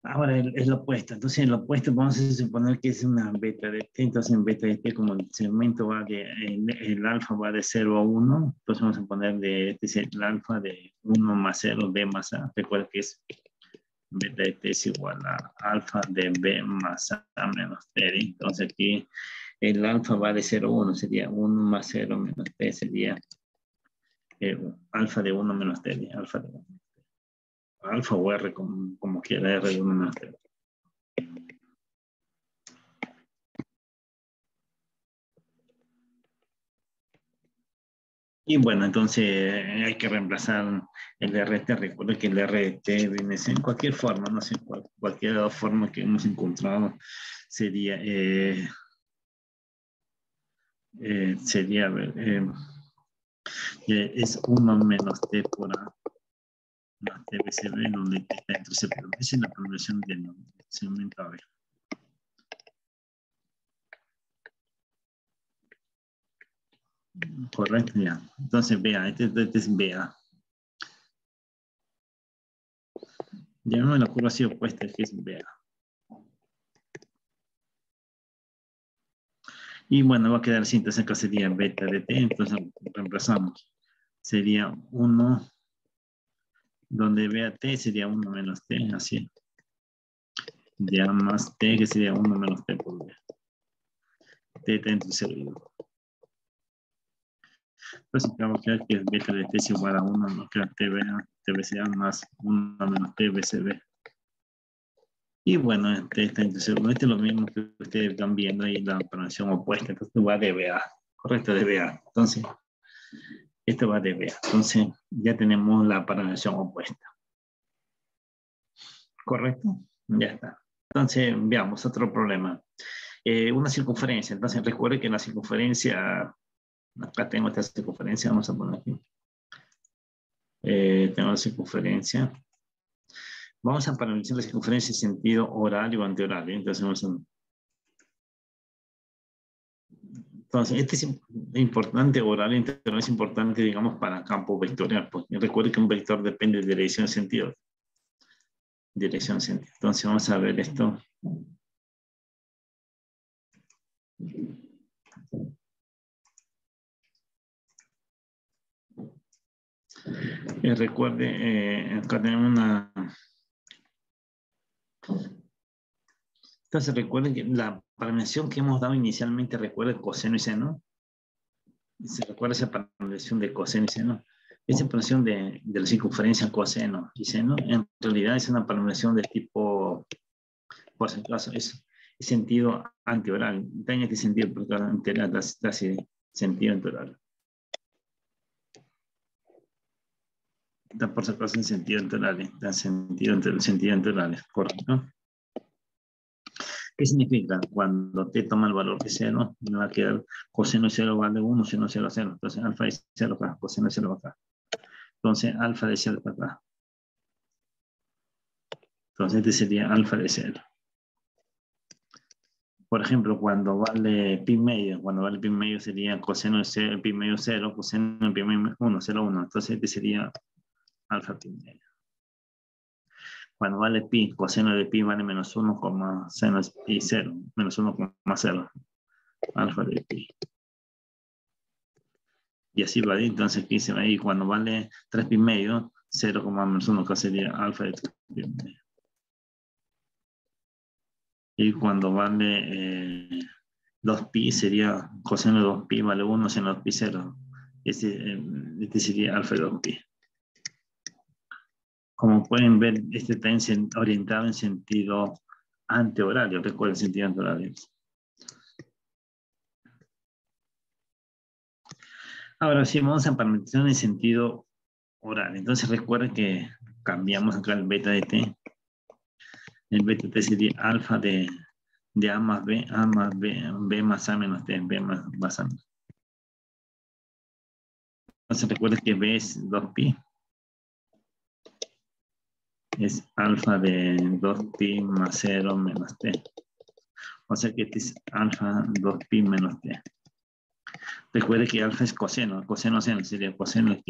[SPEAKER 1] Ahora es lo opuesto. Entonces, el opuesto vamos a suponer que es una beta de t. Entonces, en beta de t, como el segmento el alfa va de 0 a 1, entonces vamos a poner el alfa de 1 más 0, b más a. Recuerda que es beta de t es igual a alfa de b más a menos t. Entonces, aquí el alfa va de 0 a 1, sería 1 más 0 menos t, sería alfa de 1 menos t, alfa de 1. Alfa o R, como quiera, R de 1 menos t. Y bueno, entonces hay que reemplazar el RT. Recuerda que el RT viene en cualquier forma, no sé, cualquier forma que hemos encontrado sería, sería, a ver, es 1 menos T por A más T BCB, donde T está entre C. Pero esa es la progresión del segmento AB. Correcto, ya. Entonces, vea, este es vea. Llamemos la curva así opuesta, que es vea. Y bueno, va a quedar así, entonces acá sería beta de t, entonces reemplazamos. Sería 1, donde vea t sería 1 menos t, así. Ya más t, que sería 1 menos t por b. T está entre 0 y 2. Entonces acá que es beta de t es igual a 1, no queda tb sea más 1 menos t bcb. Y bueno, este está entre 0. Este es lo mismo que ustedes están viendo ahí, la operación opuesta. Entonces va de BA. Correcto, de BA. Entonces, esto va de BA. Entonces, ya tenemos la parametración opuesta. ¿Correcto? Ya está. Entonces, veamos otro problema. Una circunferencia. Entonces, recuerde que la circunferencia, acá tengo esta circunferencia, vamos a poner aquí. Tengo la circunferencia. Vamos a parametrizar la circunferencia en sentido horario o antihorario. Entonces, vamos a... Entonces, este es importante, horario integral es importante, digamos, para campo vectorial, porque recuerde que un vector depende de dirección sentido. Dirección sentido. Entonces, vamos a ver esto. Recuerde, acá tenemos una... Entonces, recuerden que la parametración que hemos dado inicialmente, recuerda coseno y seno. Se recuerda esa parametración de coseno y seno. Esa parametración de la circunferencia coseno y seno, en realidad es una parametración de tipo, por si acaso, es sentido antioral. Está en este sentido, porque anterior da sentido antioral. Está por si acaso en sentido antioral. Está en sentido antioral, correcto. ¿Qué significa? Cuando t toma el valor de 0, me va a quedar coseno de 0 vale 1, seno 0, 0. Entonces alfa de 0 acá, coseno de 0 acá. Entonces alfa de 0 acá. Entonces este sería alfa de 0. Por ejemplo, cuando vale pi medio sería coseno de 0, pi medio 0, coseno de pi medio 1, 0, 1. Entonces este sería alfa pi medio. Cuando vale pi, coseno de pi vale menos 1, seno de pi 0, menos 1,0. Alfa de pi. Y así va, entonces aquí se va a ir cuando vale 3 pi medio, 0, menos 1, que sería alfa de 3 pi medio. Y cuando vale 2 pi sería coseno de 2 pi vale 1, seno de 2 pi 0. Este sería alfa de 2 pi. Como pueden ver, este está orientado en sentido antihorario. Recuerden el sentido antihorario. Ahora sí, vamos a parametrizar en sentido horario. Entonces recuerden que cambiamos acá el beta de t. El beta de t sería alfa de A más B, A más B, B más A menos T, B más A. Entonces recuerden que B es 2pi. Es alfa de 2pi más 0 menos T. O sea que este es alfa 2pi menos T. Recuerde que alfa es coseno. Coseno seno sería coseno de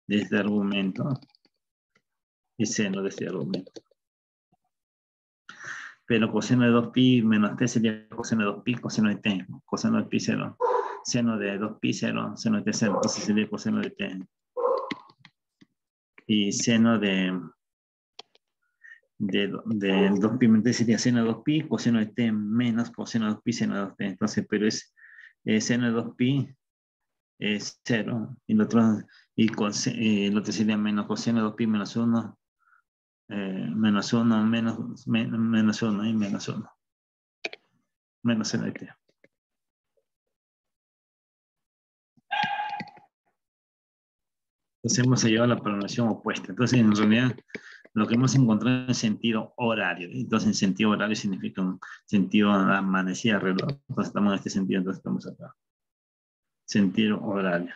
[SPEAKER 1] este argumento y seno de este argumento. Pero coseno de 2pi menos t sería coseno de 2pi, coseno de t, coseno de pi 0. Seno de 2pi 0, seno de t 0, entonces sería coseno de t. Y seno de 2pi menos t sería seno de 2pi, coseno de t menos coseno de 2pi, seno de 2t. Entonces, pero es seno de 2pi es 0, y el otro sería menos coseno de 2pi menos 1, menos 1, menos 1 y menos 1. Menos seno de t. Entonces hemos llegado a la programación opuesta. Entonces, en realidad, lo que hemos encontrado es sentido horario. Entonces, en sentido horario significa un sentido amanecida reloj. Entonces, estamos en este sentido, entonces estamos acá. Sentido horario.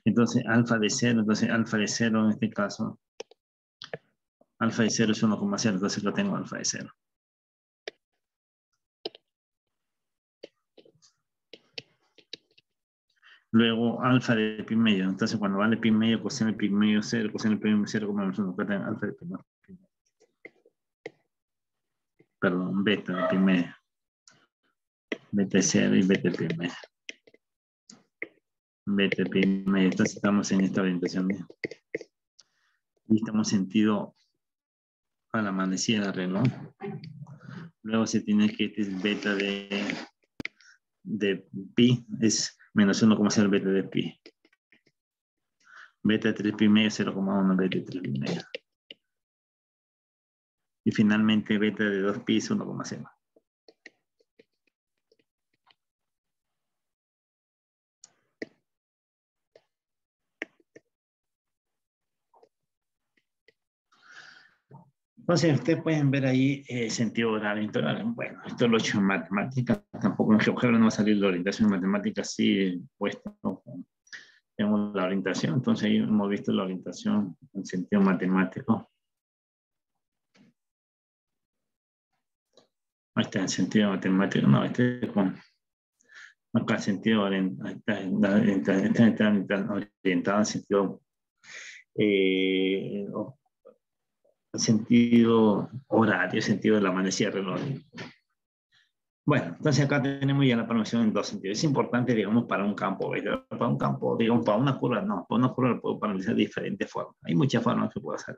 [SPEAKER 1] Entonces, alfa de 0, entonces alfa de 0 en este caso, alfa de 0 es 1,0, entonces lo tengo alfa de 0. Luego, alfa de pi medio. Entonces, cuando vale pi medio, coseno de pi medio 0, coseno de pi medio 0, como menos 1, alfa de pi medio. Perdón, beta de pi medio. Beta de 0 y beta de pi medio. Beta de pi medio. Entonces, estamos en esta orientación. Y estamos sentido a la amanecida del reloj. Luego se tiene que es beta de pi, es menos 1,0 beta de pi. Beta de 3 pi medio, 0,1 beta de 3 pi medio. Y finalmente beta de 2 pi es 1,0. Entonces, ustedes pueden ver ahí sentido oral integral. Bueno, esto lo he hecho en matemáticas, tampoco en GeoGebra no va a salir la orientación en matemáticas, sí, puesto, ¿no? Tenemos la orientación, entonces ahí hemos visto la orientación en sentido matemático. Ahí está en sentido matemático, no, este es con acá en sentido orientado en sentido sentido horario, sentido de la amanecida reloj. Bueno, entonces acá tenemos ya la programación en dos sentidos. Es importante, digamos, para un campo, ¿verdad? Para un campo, digamos, para una curva, no, para una curva lo puedo paralizar de diferentes formas. Hay muchas formas que puedo hacer.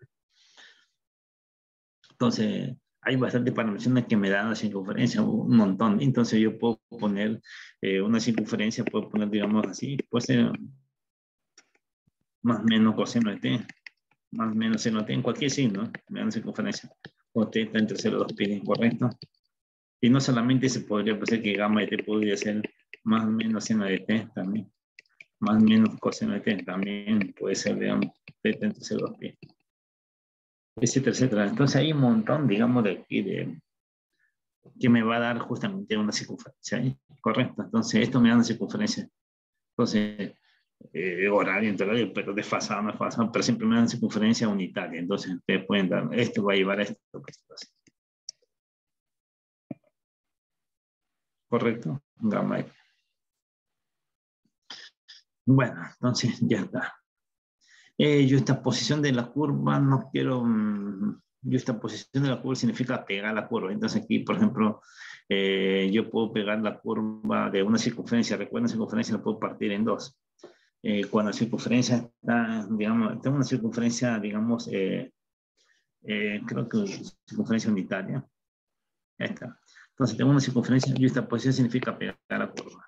[SPEAKER 1] Entonces, hay bastante parametraciones que me dan la circunferencia, un montón. Entonces, yo puedo poner una circunferencia, puedo poner, digamos así, puede ser más o menos coseno de t, más o menos seno de t, en cualquier signo, me dan circunferencia. O t está entre 0 y 2 pi, correcto. Y no solamente se podría pensar que gamma de t podría ser más o menos seno de t también. Más o menos coseno de t también puede ser, digamos, t entre 0 y 2 pi. Etcétera, etcétera. Entonces hay un montón, digamos, de aquí que me va a dar justamente una circunferencia. ¿Eh? Correcto. Entonces esto me da una circunferencia. Entonces, horario, interhorario, pero desfasado, no desfasado, pero siempre me dan circunferencia unitaria. Entonces ustedes pueden dar, esto va a llevar a esto. Correcto. Gamma. Bueno, entonces ya está. Yo esta posición de la curva no quiero, yo esta posición de la curva significa pegar la curva. Entonces aquí, por ejemplo, yo puedo pegar la curva de una circunferencia. Recuerden, la circunferencia la puedo partir en dos. Cuando la circunferencia está, digamos, tengo una circunferencia, digamos, creo que circunferencia unitaria. Ahí está. Entonces tengo una circunferencia y esta posición significa pegar la curva.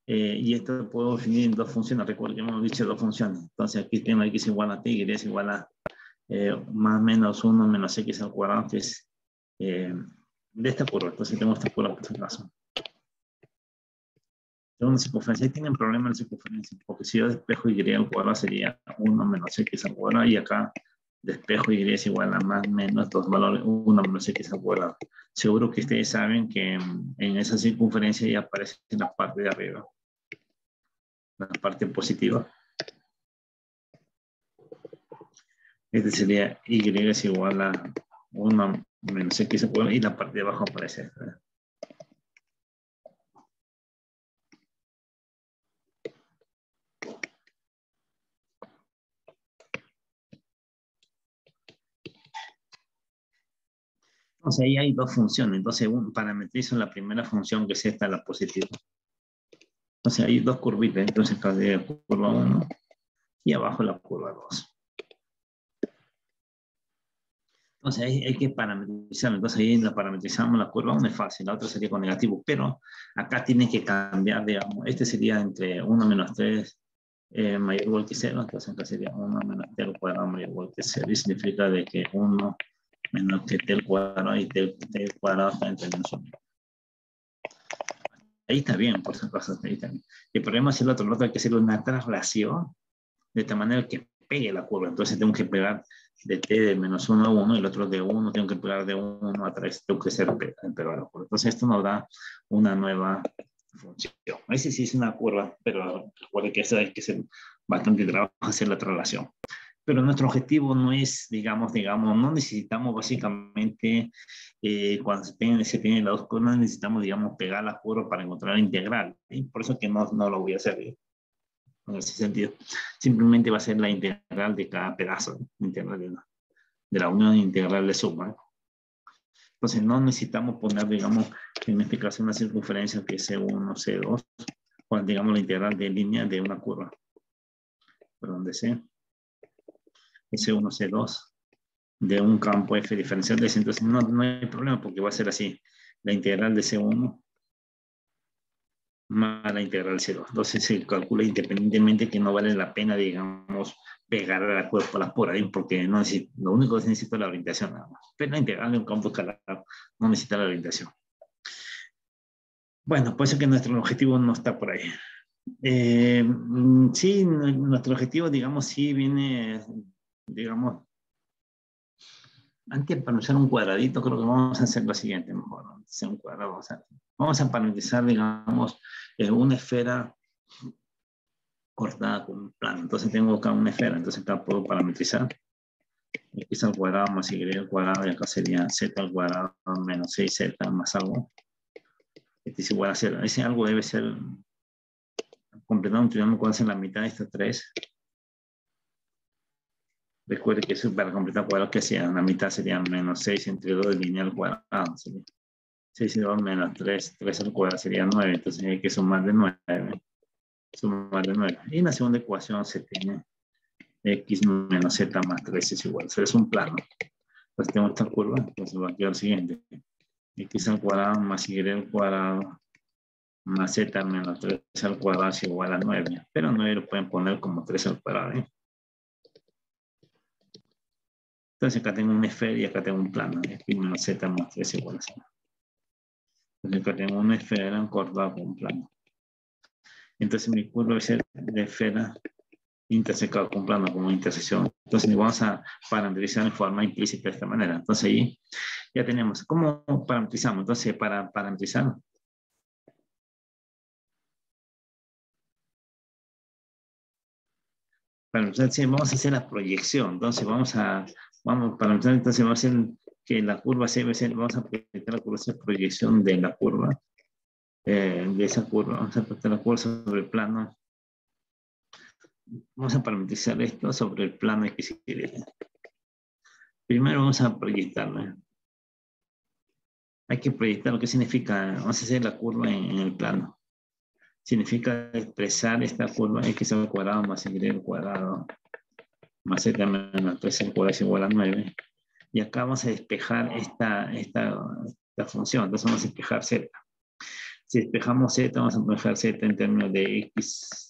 [SPEAKER 1] Y esto puedo definir en dos funciones. Recuerden que hemos dicho dos funciones. Entonces aquí tengo x igual a t y y es igual a más menos 1 menos x al cuadrado, que es de esta curva. Entonces tengo esta curva por si acaso. Tengo una circunferencia. Ahí tienen problema en la circunferencia, porque si yo despejo y al cuadrado sería 1 menos x al cuadrado, y acá despejo y es igual a más menos dos valores 1 menos x al cuadrado. Seguro que ustedes saben que en esa circunferencia ya aparece en la parte de arriba. La parte positiva. Este sería y es igual a 1 menos x al cuadrado y la parte de abajo aparece esta. Entonces ahí hay dos funciones. Entonces parametrizo la primera función que es esta, la positiva. Entonces hay dos curvitas. Entonces acá de curva 1 y abajo la curva 2. Entonces hay que parametrizar. Entonces ahí la parametrizamos la curva 1 es fácil, la otra sería con negativo, pero acá tiene que cambiar, digamos, este sería entre 1 menos 3 mayor o igual que 0, entonces acá sería 1 menos t al cuadrado mayor o igual que 0, y significa de que 1 menos que t al cuadrado y t al cuadrado está entre menos 1. Ahí está bien, por si acaso, ahí está bien. El problema es el otro hay que hacer una traslación de tal manera que pegue la curva. Entonces tengo que pegar de t de -1 a 1, y el otro de 1, tengo que pegar de 1 a 3, tengo que ser pegar la curva. Entonces esto nos da una nueva función. Ese sí es una curva, pero recuerde que hay que hacer bastante trabajo hacer la traslación. Pero nuestro objetivo no es, digamos, no necesitamos básicamente, cuando se tienen las dos curvas, necesitamos, digamos, pegar la curva para encontrar la integral. ¿Sí? Por eso que no lo voy a hacer, ¿sí? En ese sentido. Simplemente va a ser la integral de cada pedazo, ¿no? Integral de la unión integral de suma, ¿no? Entonces no necesitamos poner, digamos, en este caso una circunferencia que es C1, C2, o digamos la integral de línea de una curva, por donde sea, C1, C2, de un campo F diferencial de ese. Entonces no hay problema porque va a ser así, la integral de C1 más la integral C2. Entonces se calcula independientemente, que no vale la pena, digamos, pegar a la curva por ahí, porque no necesita, lo único que necesita es la orientación nada más. Pero la integral de un campo escalar no necesita la orientación. Bueno, puede ser que nuestro objetivo no está por ahí. Sí, nuestro objetivo, digamos, sí viene, digamos, antes de parametrizar un cuadradito, creo que vamos a hacer lo siguiente mejor. Hacer un cuadrado, vamos a parametrizar, digamos, una esfera cortada con un plano. Entonces tengo acá una esfera, entonces acá puedo parametrizar. X al cuadrado más Y al cuadrado, y acá sería Z al cuadrado menos 6Z más algo. Este es igual a 0. Ese algo debe ser completado un triángulo cuál es la mitad de estos tres. Recuerde que eso para completar cuadrado que sea, la mitad sería menos 6 entre 2 de lineal al cuadrado. Sería 6 y 2 menos 3, 3 al cuadrado sería 9, entonces hay que sumar de 9. Sumar de 9. Y en la segunda ecuación se tiene X menos Z más 3 es igual. Eso es un plano. Entonces tengo esta curva, entonces va a quedar el siguiente. X al cuadrado más Y al cuadrado más Z menos 3 al cuadrado es igual a 9. Pero 9 lo pueden poner como 3 al cuadrado, ¿eh? Entonces acá tengo una esfera y acá tengo un plano. X menos Z más 3 igual a 0. Entonces acá tengo una esfera cortada con un plano. Entonces mi curva debe ser de esfera intersecado con plano como intersección. Entonces vamos a parametrizar en forma implícita de esta manera. Entonces ahí ya tenemos. ¿Cómo parametrizamos? Entonces para parametrizar, sí, vamos a hacer la proyección. Entonces vamos a parametrizar, entonces vamos a hacer que la curva C, vamos a proyectar la curva C, proyección de la curva, de esa curva. Vamos a proyectar la curva sobre el plano. Vamos a parametrizar esto sobre el plano X y Y. Primero vamos a proyectarlo. Hay que proyectar lo que significa. Vamos a hacer la curva en el plano. Significa expresar esta curva X al cuadrado más Y al cuadrado más Z menos 3 al cuadrado es igual a 9. Y acá vamos a despejar esta función. Entonces vamos a despejar Z. Si despejamos Z, vamos a despejar Z en términos de X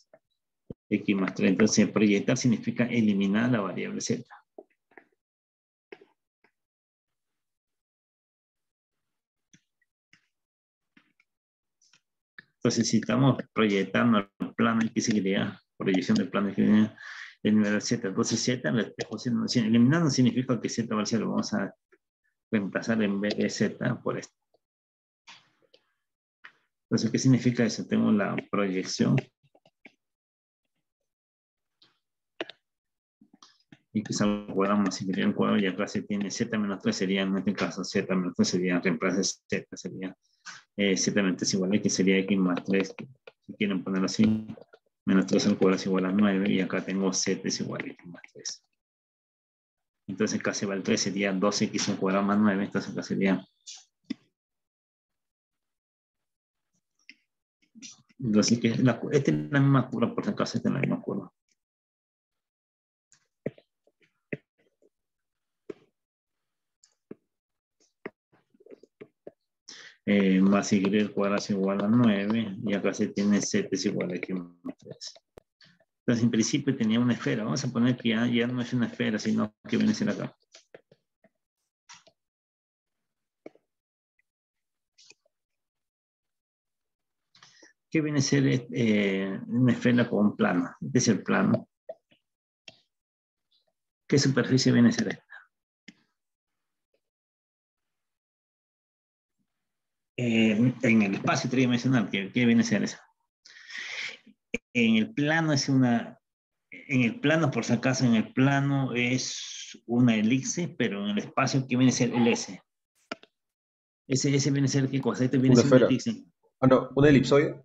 [SPEAKER 1] más 3. Entonces proyectar significa eliminar la variable Z. Entonces, si estamos proyectando el plano XY, proyección del plano XY, el nivel Z, entonces Z, el espejo, eliminando significa que Z va al cielo. Vamos a reemplazar en vez de Z por esto. Entonces, ¿qué significa eso? Tengo la proyección. Y que al cuadrado más Y al cuadrado, y acá se tiene Z menos 3, sería en este caso Z menos 3, sería reemplazar Z, sería Z menos 3 igual a X, sería X más 3, si quieren ponerlo así. Menos 3 al cuadrado es igual a 9, y acá tengo Z es igual a X más 3. Entonces acá se va el 3, sería 2X al cuadrado más 9, entonces acá sería... Entonces, esta es la misma curva, por si acaso, esta es la misma curva. Más Y al cuadrado es igual a 9, y acá se tiene Z es igual a X más 3. Entonces, en principio tenía una esfera. Vamos a poner que ya no es una esfera, sino que viene a ser acá. ¿Qué viene a ser una esfera con un plano? Este es el plano. ¿Qué superficie viene a ser esta? En el espacio tridimensional, ¿qué viene a ser eso? En el plano es una, en el plano, por si acaso, en el plano es una elipse, pero en el espacio, ¿qué viene a ser el S? Ese viene a ser qué cosa, este viene a
[SPEAKER 2] Una
[SPEAKER 1] ser una
[SPEAKER 2] esfera.
[SPEAKER 1] elipse.
[SPEAKER 2] Ah, no, una elipsoide.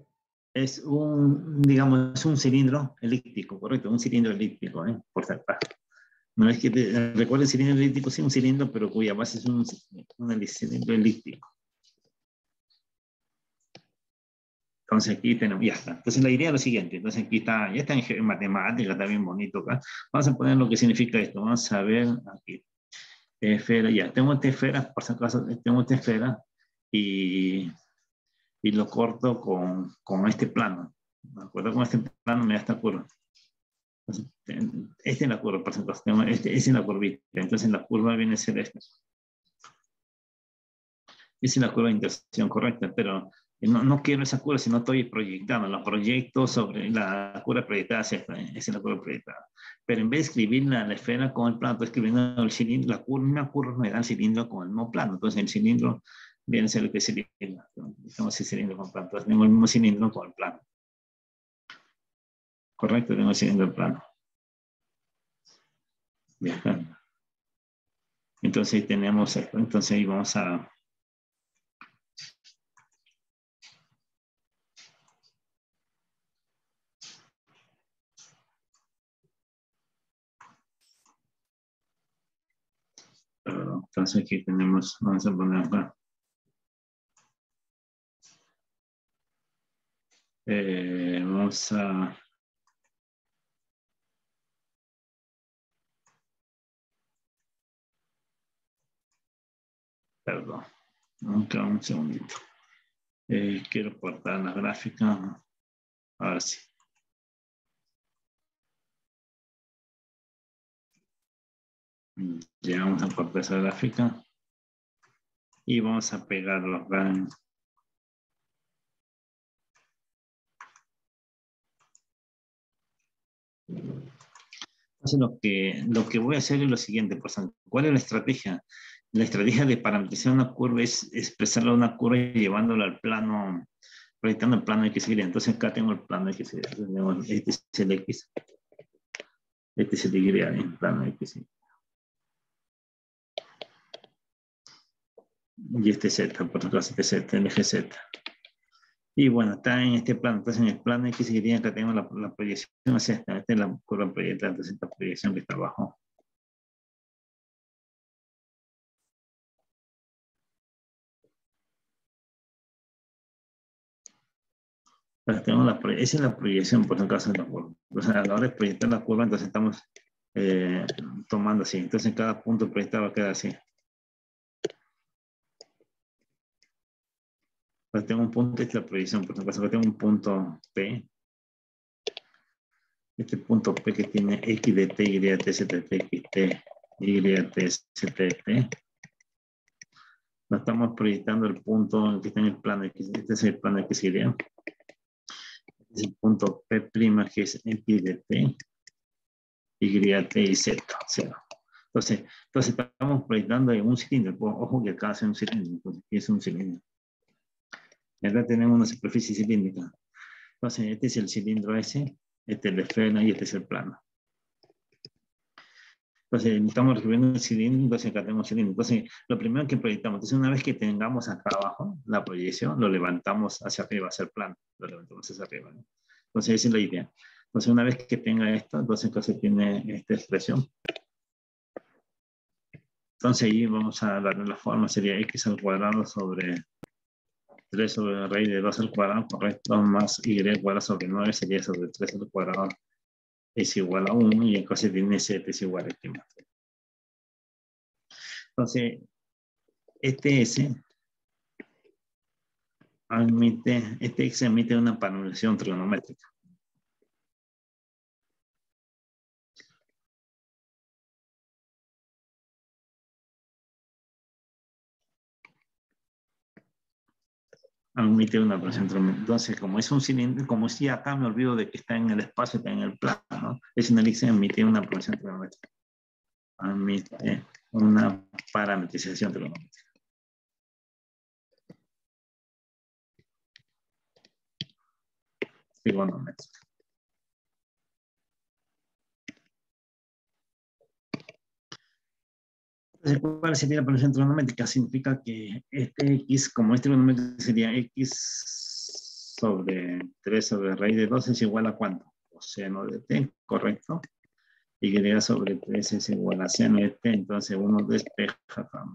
[SPEAKER 1] Es un, digamos, es un cilindro elíptico, correcto, un cilindro elíptico, por si acaso. No es que recuerden el cilindro elíptico, sí, un cilindro, pero cuya base es un cilindro elíptico. Entonces aquí tenemos, ya está. Entonces la idea es lo siguiente. Entonces aquí está, ya está en matemática, está bien bonito acá. Vamos a poner lo que significa esto. Vamos a ver aquí. Esfera, ya. Tengo esta esfera, por si acaso, tengo esta esfera y, y lo corto con este plano. ¿De acuerdo? Con este plano me da esta curva. Entonces, esta es la curva, por si acaso. Esta es la curvita. Entonces la curva viene a ser esta. Esa es la curva de intersección correcta, pero no quiero esa curva, sino estoy proyectando. La proyecto sobre la curva proyectada hacia esta. Esa es la curva proyectada. Pero en vez de escribir la esfera con el plano, estoy escribiendo el cilindro, una curva me da el cilindro con el mismo plano. Entonces el cilindro viene a ser el que cilindro. Tenemos el cilindro con el plano. Entonces tengo el mismo cilindro con el plano. Correcto, tengo el cilindro en plano. Bien. Entonces ahí tenemos esto. Entonces ahí vamos a... Entonces aquí tenemos, vamos a poner acá. Vamos a... Perdón, un segundito. Quiero cortar la gráfica. Ahora sí. Ya vamos a cortar esa gráfica. Y vamos a pegarlo acá. Entonces lo que voy a hacer es lo siguiente, pues, ¿cuál es la estrategia? La estrategia de parametrizar una curva es expresarla a una curva y llevándola al plano, proyectando el plano X y. Entonces acá tengo el plano X y. Este es el X. Este es el Y, el plano X y. Y este Z, por ejemplo, este Z, el eje Z. Y bueno, está en este plano. Entonces en el plano X y acá tengo la proyección hacia esta. Esta es la curva proyectada, entonces esta proyección que está abajo. Esa es la proyección, por ejemplo, de la curva. Entonces, a la hora de proyectar la curva, entonces estamos tomando así. Entonces, cada punto proyectado va a quedar así. Entonces, tengo un punto, esta es la proyección. Por ejemplo, tengo un punto P. Este punto P que tiene X de T, Y de T, Z de T, X, T, Y de T, Z de T. Lo estamos proyectando el punto que está en el plano X. Este es el plano X, Y. Es el punto P', que es X de T, Y, T y Z. Entonces estamos proyectando en un cilindro. Ojo que acá hace un cilindro. Entonces, aquí es un cilindro. Y acá tenemos una superficie cilíndrica. Entonces, este es el cilindro ese, este es la esfera y este es el plano. Entonces, estamos recibiendo el cilindro, entonces acá tenemos cilindro. Entonces, lo primero que proyectamos, entonces una vez que tengamos acá abajo la proyección, lo levantamos hacia arriba, hacia el plano. Lo levantamos hacia arriba, ¿no? Entonces, esa es la idea. Entonces, una vez que tenga esto, entonces tiene esta expresión. Entonces, ahí vamos a darle la forma, sería x al cuadrado sobre 3 sobre raíz de 2 al cuadrado, correcto, más y cuadrado sobre 9 sería sobre 3 al cuadrado es igual a 1 y entonces tiene z es igual a este más. Entonces, este S admite, este X emite una parametrización trigonométrica. Admite una parametrización trigonométrica. Entonces, como es un cilindro, como si acá me olvido de que está en el espacio, está en el plano, ¿no? Es una elipse emite una parametrización trigonométrica. admite una parametrización trigonométrica. Trigonométrica. Entonces, ¿cuál sería la parametrización trigonométrica? Significa que este x, como este trigonométrico, sería x sobre 3 sobre raíz de 2 es igual a ¿cuánto? Coseno de t, ¿correcto? Y sobre 3 es igual a seno de t, entonces uno despeja,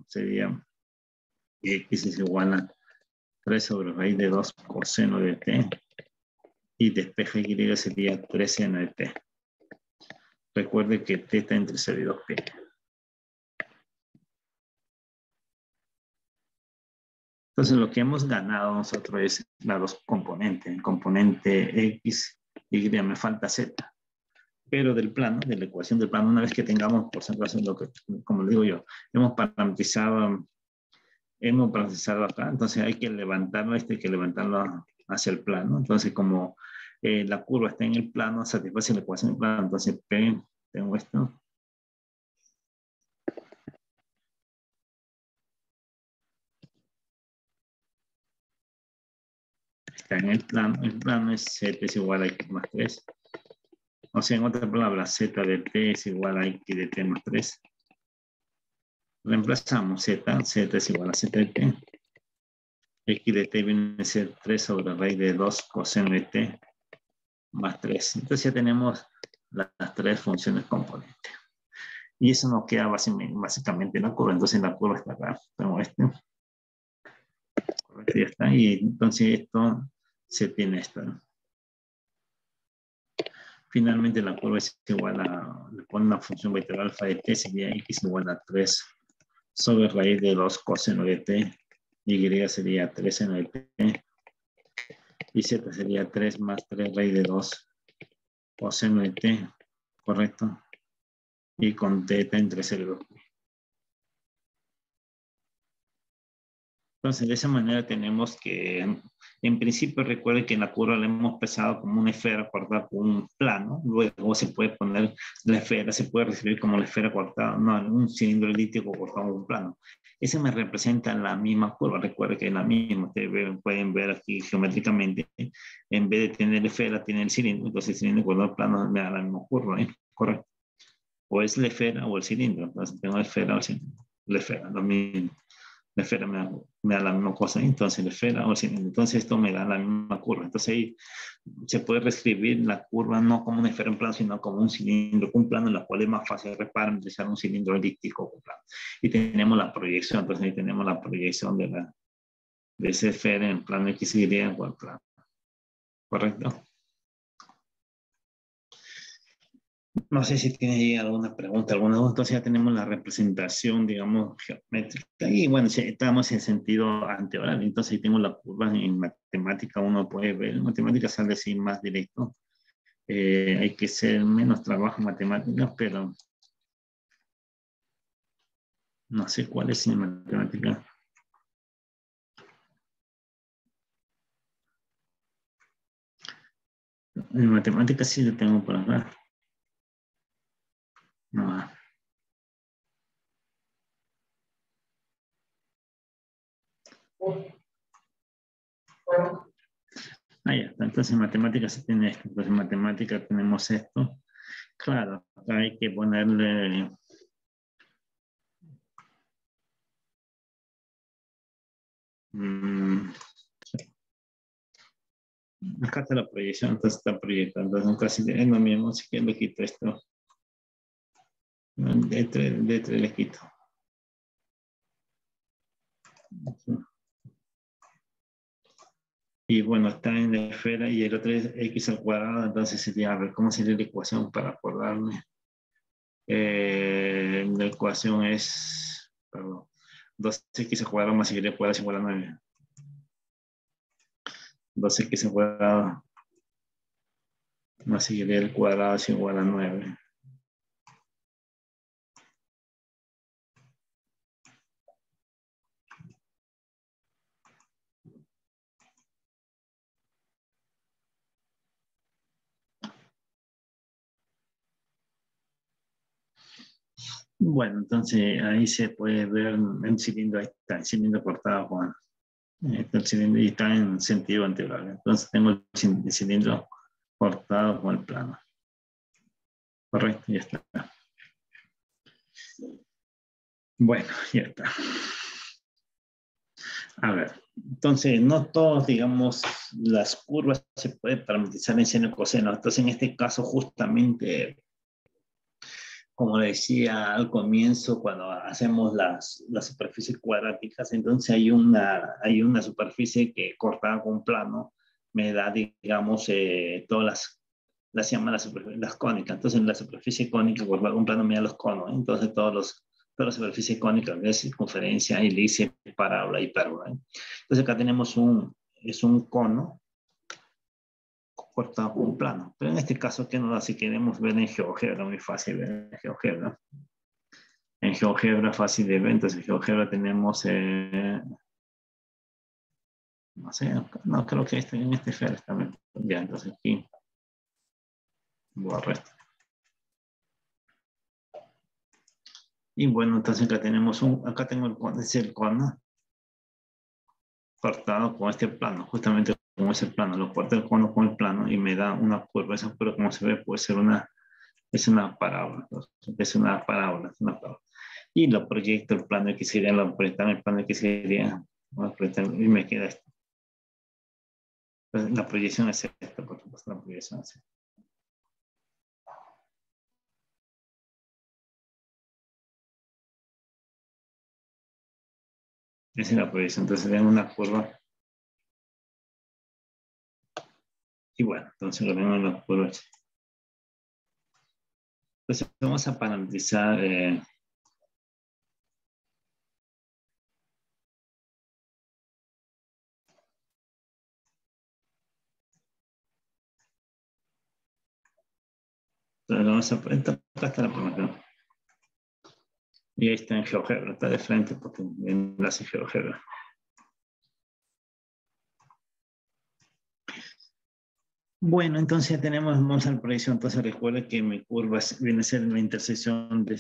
[SPEAKER 1] sería x es igual a 3 sobre raíz de 2 coseno de t, y despeja y sería 3 seno de t. Recuerde que t está entre 0 y 2pi. Entonces lo que hemos ganado nosotros es las dos componentes, el componente x, y me falta z. Pero del plano, de la ecuación del plano, una vez que tengamos, por ejemplo, lo que, como le digo yo, hemos parametrizado acá, entonces hay que levantarlo, hay que levantarlo hacia el plano. Entonces como la curva está en el plano, satisface la ecuación del plano. Entonces P, tengo esto. Está en el plano es z es igual a x más 3. O sea, en otras palabras, z de t es igual a x de t más 3. Reemplazamos z es igual a z de t. X de t viene a ser 3 sobre raíz de 2 coseno de t más 3. Entonces ya tenemos las tres funciones componentes. Y eso nos queda básicamente en la curva. Entonces la curva está acá. Tengo este. Ya está. Y entonces esto se tiene esto, ¿no? Finalmente la curva es igual a, le pone una función vectorial alfa de t, sería x igual a 3 sobre raíz de 2 coseno de t, y sería 3 seno de t, y z sería 3 más 3 raíz de 2 coseno de t, ¿correcto? Y con t entre 0 y 2. Entonces, de esa manera tenemos que, en principio, recuerde que en la curva la hemos pesado como una esfera cortada con un plano. Luego se puede poner la esfera, se puede recibir como la esfera cortada, no, un cilindro elíptico cortado con un plano. Ese me representa la misma curva. Recuerde que es la misma. Ustedes pueden ver aquí geométricamente, en vez de tener esfera, tiene el cilindro. Entonces, el cilindro cortado plano me da la misma curva, ¿eh? Correcto. O es la esfera o el cilindro. Entonces, tengo la esfera o el cilindro. La esfera, lo mismo. La esfera me da la misma cosa, entonces la esfera, o sea, entonces esto me da la misma curva. Entonces ahí se puede reescribir la curva no como una esfera en plano, sino como un cilindro, un plano en la cual es más fácil parametrizar un cilindro elíptico con plano. Y tenemos la proyección, entonces ahí tenemos la proyección de esa esfera en plano X, Y, en cual plano. ¿Correcto? No sé si tienes ahí alguna pregunta, alguna duda. Entonces ya tenemos la representación, digamos, geométrica. Y bueno, si estamos en sentido anteoral. Entonces ahí tengo la curva en matemática. Uno puede ver, en matemática sale así más directo. Hay que hacer menos trabajo en matemáticas, pero no sé cuál es en matemática. En matemática sí lo tengo por acá. No. Ya está. Entonces en matemática se tiene esto. Entonces en matemática tenemos esto. Claro, acá hay que ponerle... Acá está la proyección, entonces está proyectando. Entonces casi es lo mismo, si que le quito esto. De 3 le quito. Y bueno, está en la esfera y el otro es x al cuadrado, entonces sería, a ver, ¿cómo sería la ecuación para acordarme? La ecuación es, perdón, 2x al cuadrado más y al cuadrado es igual a 9. 2x al cuadrado más y al cuadrado es igual a 9. Bueno, entonces ahí se puede ver el cilindro, ahí está, el cilindro cortado con el cilindro y está en sentido anterior. Entonces tengo el cilindro cortado con el plano. Correcto, ya está. Bueno, ya está. A ver, entonces no todos, digamos, las curvas se pueden parametrizar en seno y coseno. Entonces en este caso justamente, como le decía al comienzo, cuando hacemos las superficies cuadráticas, entonces hay una superficie que cortada con plano me da, digamos, todas las llaman las cónicas. Entonces en la superficie cónica cortada con plano me da los conos. Entonces todas las superficies cónicas, es circunferencia, elipse, parábola, hipérbola. Entonces acá tenemos es un cono cortado con un plano. Pero en este caso, ¿qué nos da? Si queremos ver en GeoGebra, muy fácil ver en GeoGebra. En GeoGebra fácil de ver, entonces en GeoGebra tenemos, no sé, no creo que en este FER está bien, entonces aquí borro esto. Y bueno, entonces acá tenemos acá tengo el cono cortado con este plano, justamente con ese plano, lo corto el cono con el plano y me da una curva, esa curva como se ve puede ser es una parábola, es una parábola, es una parábola. Y lo proyecto el plano que sería, lo proyecto el plano que sería, y me queda esto. Entonces, la proyección es esta, por supuesto, la proyección es esta. Esa es la proyección, entonces tengo una curva. Y bueno, entonces lo tengo en la curva. Entonces vamos a parametrizar entonces vamos a acá está la primera. Y ahí está en GeoGebra, está de frente porque enlace GeoGebra. Bueno, entonces ya tenemos, vamos a la proyección. Entonces recuerde que mi curva viene a ser la intersección de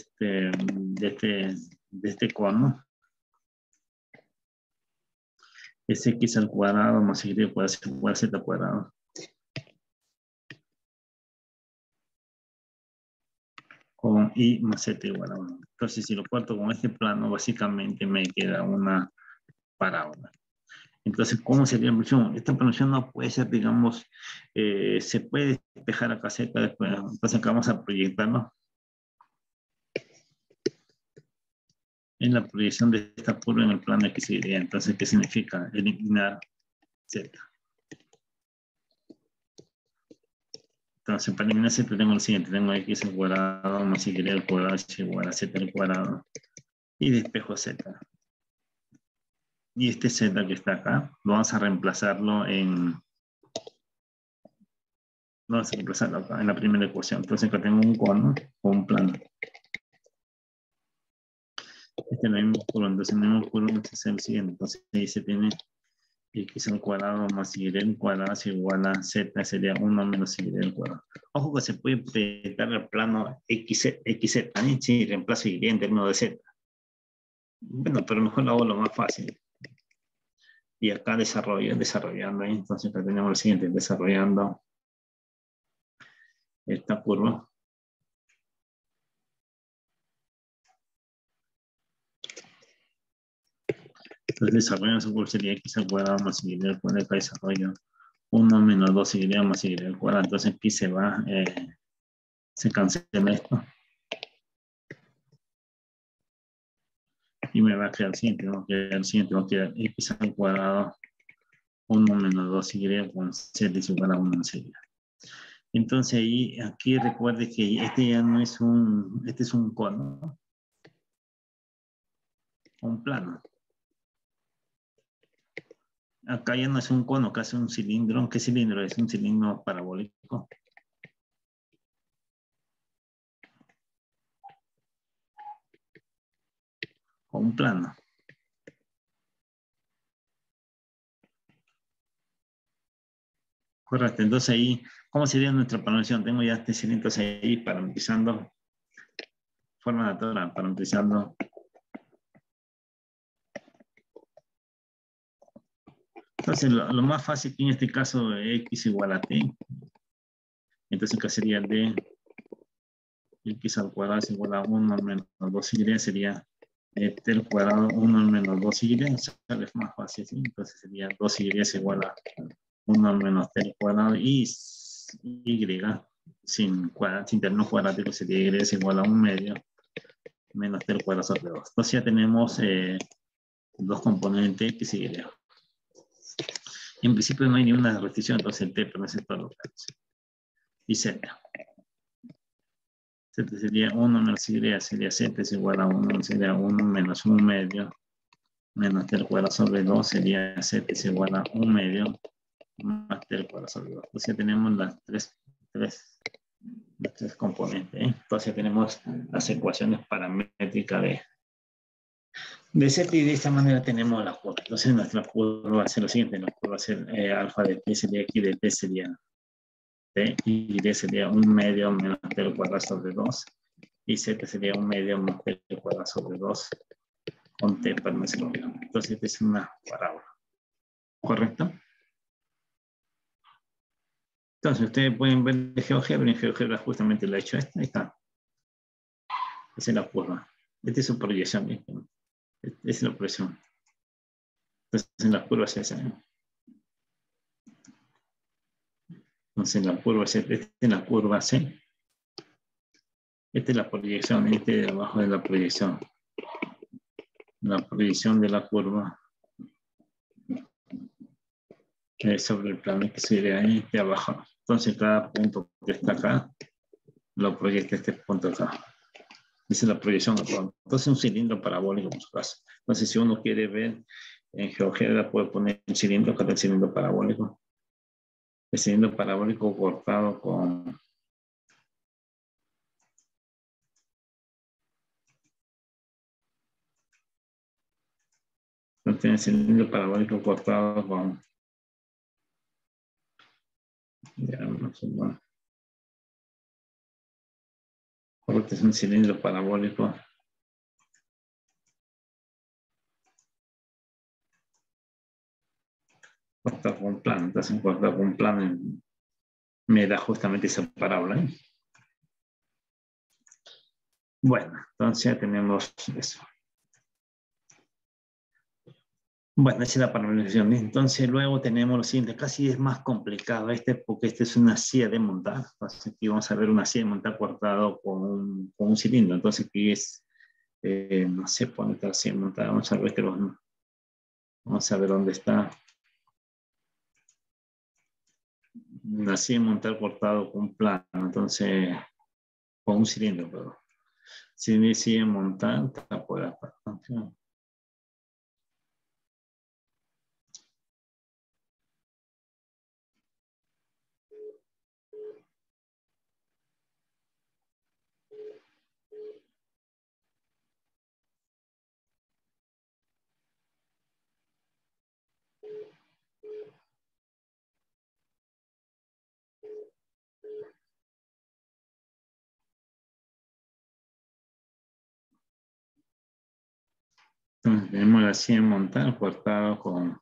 [SPEAKER 1] este cono. Es x al cuadrado más y al cuadrado igual a z al cuadrado. Con y más z igual a 1. Entonces si lo corto con este plano, básicamente me queda una parábola. Entonces, ¿cómo sería la proyección? Esta proyección no puede ser, digamos, se puede despejar acá cerca después. Entonces acá vamos a proyectarlo en la proyección de esta curva en el plano X y Y. Entonces, ¿qué significa? Eliminar Z. Entonces, para eliminar Z tengo lo siguiente. Tengo X al cuadrado más Y al cuadrado es igual a Z al cuadrado. Y despejo Z. Y este Z que está acá, vamos a reemplazarlo vamos a reemplazarlo acá en la primera ecuación. Entonces, acá tengo un cono o un plano. Este es el mismo curva, entonces el mismo curva es el siguiente. Entonces ahí se tiene x al cuadrado más y al cuadrado es igual a z, sería 1 menos y al cuadrado. Ojo que se puede proyectar el plano xz, si reemplazo y en términos de z. Bueno, pero mejor lo hago lo más fácil. Y acá desarrollando ahí, entonces acá tenemos lo siguiente, desarrollando esta curva. Entonces desarrollando esa curva sería x al cuadrado más y al cuadrado, acá desarrollo 1 menos 2y más y al cuadrado. Entonces aquí se va, se cancela esto. Y me va a quedar el siguiente, va a quedar x al cuadrado 1 menos 2y con z es igual a 1 más y. Entonces ahí, aquí recuerde que este ya no es este es un cono, un plano. Acá ya no es un cono, acá es un cilindro. ¿Qué cilindro es? Un cilindro parabólico. O un plano. Correcto, entonces ahí, ¿cómo sería nuestra parametrización? Tengo ya este cilindro ahí parametrizando forma natural, parametrizando. Entonces, lo más fácil que en este caso x igual a t. Entonces, ¿qué sería d? X al cuadrado es igual a 1 menos 2y, sería t al cuadrado 1 menos 2y. O sea, es más fácil, ¿sí? Entonces sería 2y es igual a 1 menos t al cuadrado y y sin término cuadrático sería y es igual a 1 medio menos t al cuadrado sobre 2. Entonces ya tenemos dos componentes x y y. En principio no hay ninguna restricción, entonces el t permanece todo lo que hace. Y z. Z sería 1 menos y, sería z es igual a 1, sería 1 menos 1 medio, menos t al cuadrado sobre 2, sería z es igual a 1 medio, más t al cuadrado sobre 2. Entonces ya tenemos las tres componentes. Entonces ya tenemos las ecuaciones paramétricas de z y de esta manera tenemos la curva. Entonces nuestra curva va a ser lo siguiente, la curva va a ser alfa de t sería x de t sería t y d sería 1 medio menos t al cuadrado sobre 2 y z sería 1 medio más t al cuadrado sobre 2 con t para nuestro orden. Entonces esta es una parábola, ¿correcto? Entonces ustedes pueden ver de GeoGebra, en GeoGebra justamente lo he hecho esta, ahí está. Esa es la curva. Esta es su proyección, ¿sí? Esta es la proyección. Entonces en la curva es esa, ¿eh? Entonces la curva es esta es la curva C. Esta es la proyección, este de abajo de la proyección. La proyección de la curva sobre el plano que se ve ahí de abajo. Entonces cada punto que está acá lo proyecta este punto acá. Esa es la proyección. Entonces un cilindro parabólico por su caso. Entonces si uno quiere ver en GeoGebra puede poner un cilindro, acá está el cilindro parabólico. El cilindro parabólico cortado con el cilindro parabólico cortado con ya no sé, bueno. Este es un cilindro parabólico cortado con un plano. Entonces cortado con un plano me da justamente esa parábola, ¿eh? Bueno, entonces ya tenemos eso. Bueno, esa es la parametrización. Entonces luego tenemos lo siguiente, casi es más complicado porque este es una silla de montar. Entonces aquí vamos a ver una silla de montar cortado con un cilindro. Entonces aquí es, no sé, poner la silla de montar. Vamos a ver vamos a ver dónde está. Una silla de montar cortado con un plano. Entonces, con un cilindro, pero si decide montar, está por acá. Entonces, tenemos la silla de montar cortado con,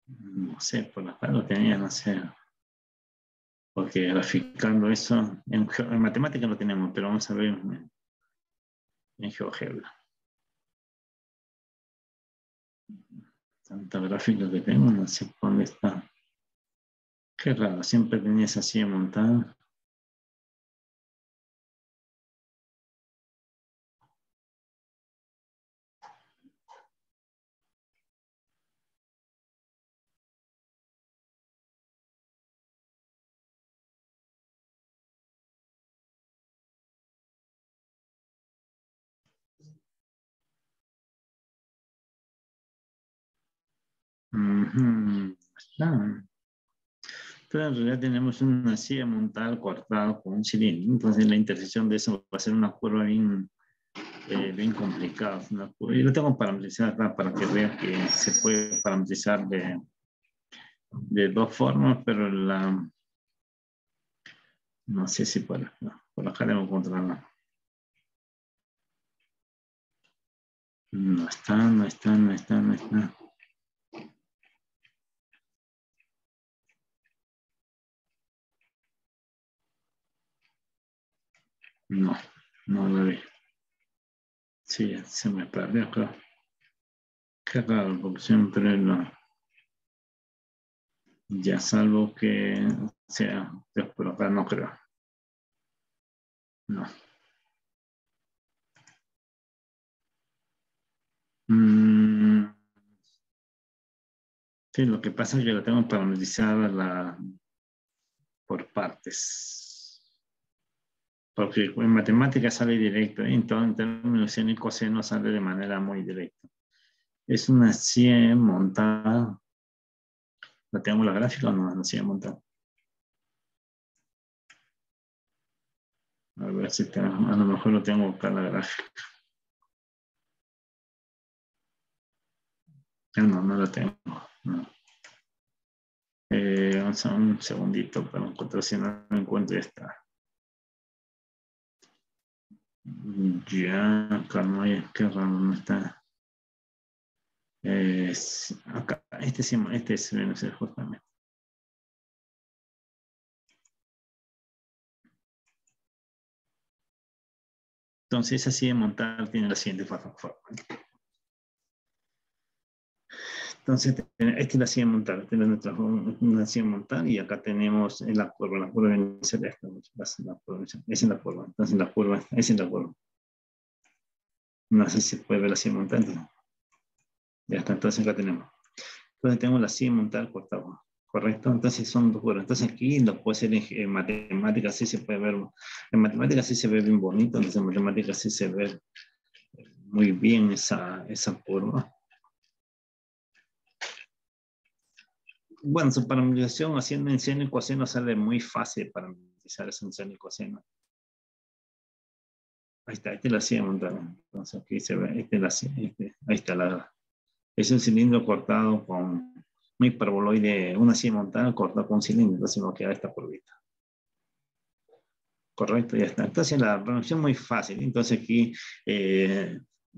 [SPEAKER 1] no sé, por acá lo tenía, no sé. Porque graficando eso, en matemática lo tenemos, pero vamos a ver en GeoGebra. Tanta gráfica que tengo, no sé por dónde está. Qué raro, siempre tenía esa silla montada. Entonces en realidad tenemos una silla montada cortada con un cilindro. Entonces la intersección de eso va a ser una curva bien complicada. Y lo tengo parametrizado acá para que vean que se puede parametrizar de dos formas, pero no sé si puedo. No. Por acá debo encontrarla. No está, no está, no está, no está. No, no la vi. Sí, se me perdió acá. Qué raro, porque siempre lo... Ya salvo que sea, por acá no creo. No. Mm, sí, lo que pasa es que lo tengo parametrizada por partes. Porque en matemáticas sale directo, ¿eh? En todo en términos de seno y coseno sale de manera muy directa. Es una 100 montada. ¿La tengo la gráfica o no? La 100 montada. A ver si tengo, a lo mejor lo tengo acá la gráfica. Ah, no, no la tengo. No. Vamos a un segundito para encontrar si no me encuentro esta. Ya, calma, qué raro no está. Acá, este es menos justamente. Entonces, así de montar tiene la siguiente forma. Entonces, esta es la siguiente montar, esta es nuestra forma, la siguiente montar, y acá tenemos la curva viene a ser esta, esa es la curva, entonces la curva, esa es la curva. No sé si se puede ver la siguiente montar, ya está, entonces acá tenemos. Entonces tenemos la siguiente montar cortado, ¿correcto? Entonces son dos curvas. Entonces aquí lo puede ser en matemáticas, sí se puede ver, en matemáticas sí se ve bien bonito, entonces en matemáticas sí se ve muy bien esa curva. Bueno, su parametrización haciendo en seno y coseno sale muy fácil para parametrizar eso en seno y coseno. Ahí está, esta es la siguiente montada. Entonces aquí se ve, ahí está es un cilindro cortado con un hiperboloide, una silla montada cortada con un cilindro, entonces nos queda esta curvita. Correcto, ya está. Entonces la pronunciación es muy fácil. Entonces aquí,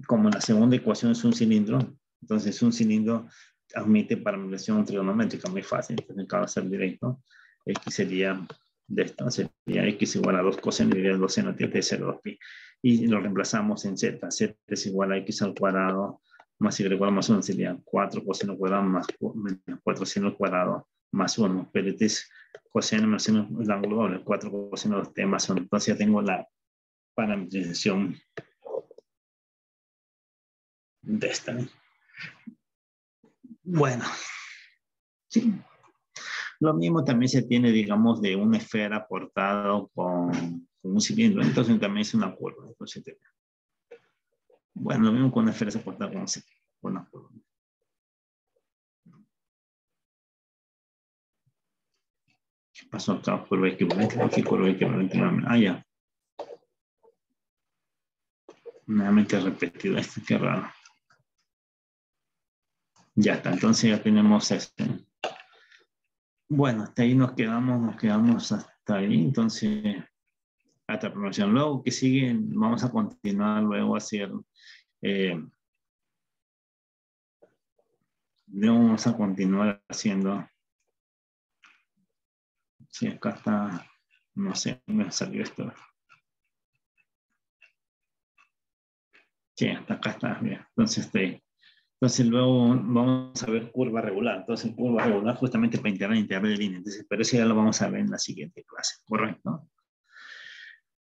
[SPEAKER 1] como la segunda ecuación es un cilindro, entonces un cilindro admite parametrización trigonométrica muy fácil. Entonces acaba de ser directo. X sería de esto, sería X igual a 2 coseno y 2 seno de 0, 2 pi. Y lo reemplazamos en Z. Z es igual a X al cuadrado más Y igual a más 1, sería 4 coseno cuadrado más 4 seno al cuadrado más 1. Pero este es coseno menos seno, el ángulo doble, 4 coseno de t más 1. Entonces ya tengo la parametrización de esta. Bueno, sí. Lo mismo también se tiene, digamos, de una esfera cortado con un cilindro. Entonces también es una curva. Entonces, bueno, lo mismo con una esfera cortada con una curva. ¿Qué pasó acá? Curva equivalente. ¿Qué curva equivalente? Ah, ya. Nuevamente repetido esto. Qué raro. Ya está. Entonces ya tenemos este. Bueno, hasta ahí nos quedamos hasta ahí. Entonces, hasta la promoción. Luego que sigue, vamos a continuar luego a hacer, luego vamos a continuar haciendo, sí, acá está, no sé, me salió esto. Sí, hasta acá está, bien. Entonces luego vamos a ver curva regular. Entonces curva regular justamente para integrar de línea. Entonces, pero eso ya lo vamos a ver en la siguiente clase, ¿correcto?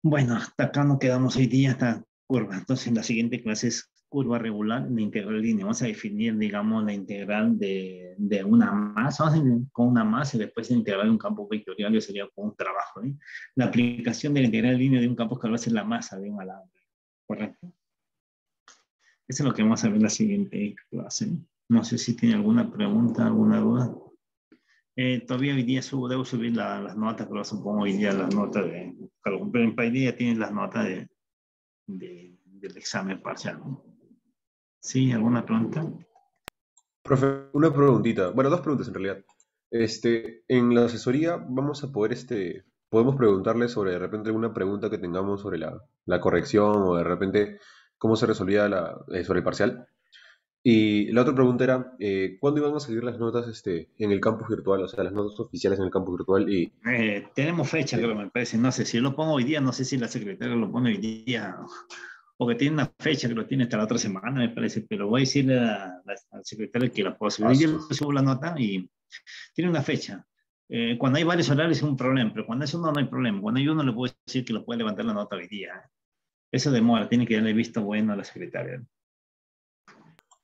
[SPEAKER 1] Bueno, hasta acá nos quedamos hoy día, esta curva. Entonces, la siguiente clase es curva regular de integral línea. Vamos a definir, digamos, la integral de una masa. Vamos a con una masa y después integrar un campo vectorial, que sería con un trabajo. ¿Eh? La aplicación de la integral línea de un campo escalar es la masa de un alambre. ¿Correcto? Eso es lo que vamos a ver en la siguiente clase. No sé si tiene alguna pregunta, alguna duda. Todavía hoy día debo subir las notas, pero supongo hoy día las notas de... Pero en Paidy ya tienes las notas del examen parcial. ¿Sí? ¿Alguna pregunta?
[SPEAKER 2] Profe, una preguntita, bueno, dos preguntas en realidad. En la asesoría vamos a poder podemos preguntarle sobre de repente alguna pregunta que tengamos sobre la corrección o de repente cómo se resolvía sobre el parcial. Y la otra pregunta era, ¿cuándo iban a salir las notas en el campus virtual? O sea, las notas oficiales en el campus virtual. Y
[SPEAKER 1] Tenemos fecha,
[SPEAKER 2] eh,
[SPEAKER 1] creo, me parece. No sé si yo lo pongo hoy día, no sé si la secretaria lo pone hoy día, porque tiene una fecha que lo tiene hasta la otra semana, me parece. Pero voy a decirle al secretario que la puedo subir. Hoy día
[SPEAKER 2] paso.
[SPEAKER 1] le subo la nota y tiene una fecha. Cuando hay varios horarios es un problema, pero cuando es uno no hay problema. Cuando hay uno le puedo decir que lo puede levantar la nota hoy día. Eso demora, tiene que darle visto bueno a la secretaria.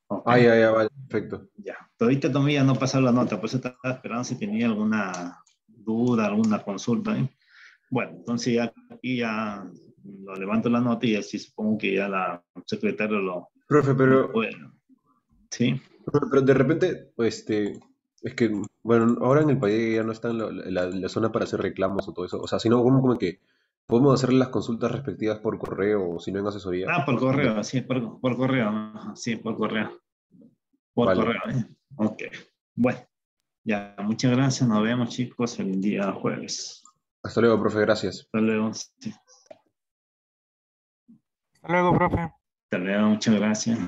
[SPEAKER 1] Ok.
[SPEAKER 2] Ah, ya, ya, vale, perfecto.
[SPEAKER 1] Ya, todavía todavía no pasó la nota, por eso estaba esperando si tenía alguna duda, alguna consulta, ¿eh? Bueno, entonces ya aquí ya lo levanto la nota y así supongo que ya la secretaria
[SPEAKER 2] Profe,
[SPEAKER 1] lo puede, ¿sí?
[SPEAKER 2] pero de repente, es que, bueno, ahora en el país ya no está en la zona para hacer reclamos o todo eso. O sea, sino como que podemos hacerle las consultas respectivas por correo o si no en asesoría.
[SPEAKER 1] Ah, por
[SPEAKER 2] De-
[SPEAKER 1] correo, sí, por correo, ajá, sí, por
[SPEAKER 2] Vale.
[SPEAKER 1] correo, ¿eh? Ok, bueno, ya, muchas gracias, nos vemos chicos el día jueves.
[SPEAKER 2] Hasta luego, profe, gracias.
[SPEAKER 1] Hasta luego, sí,
[SPEAKER 3] Hasta luego, profe.
[SPEAKER 1] hasta luego, muchas gracias.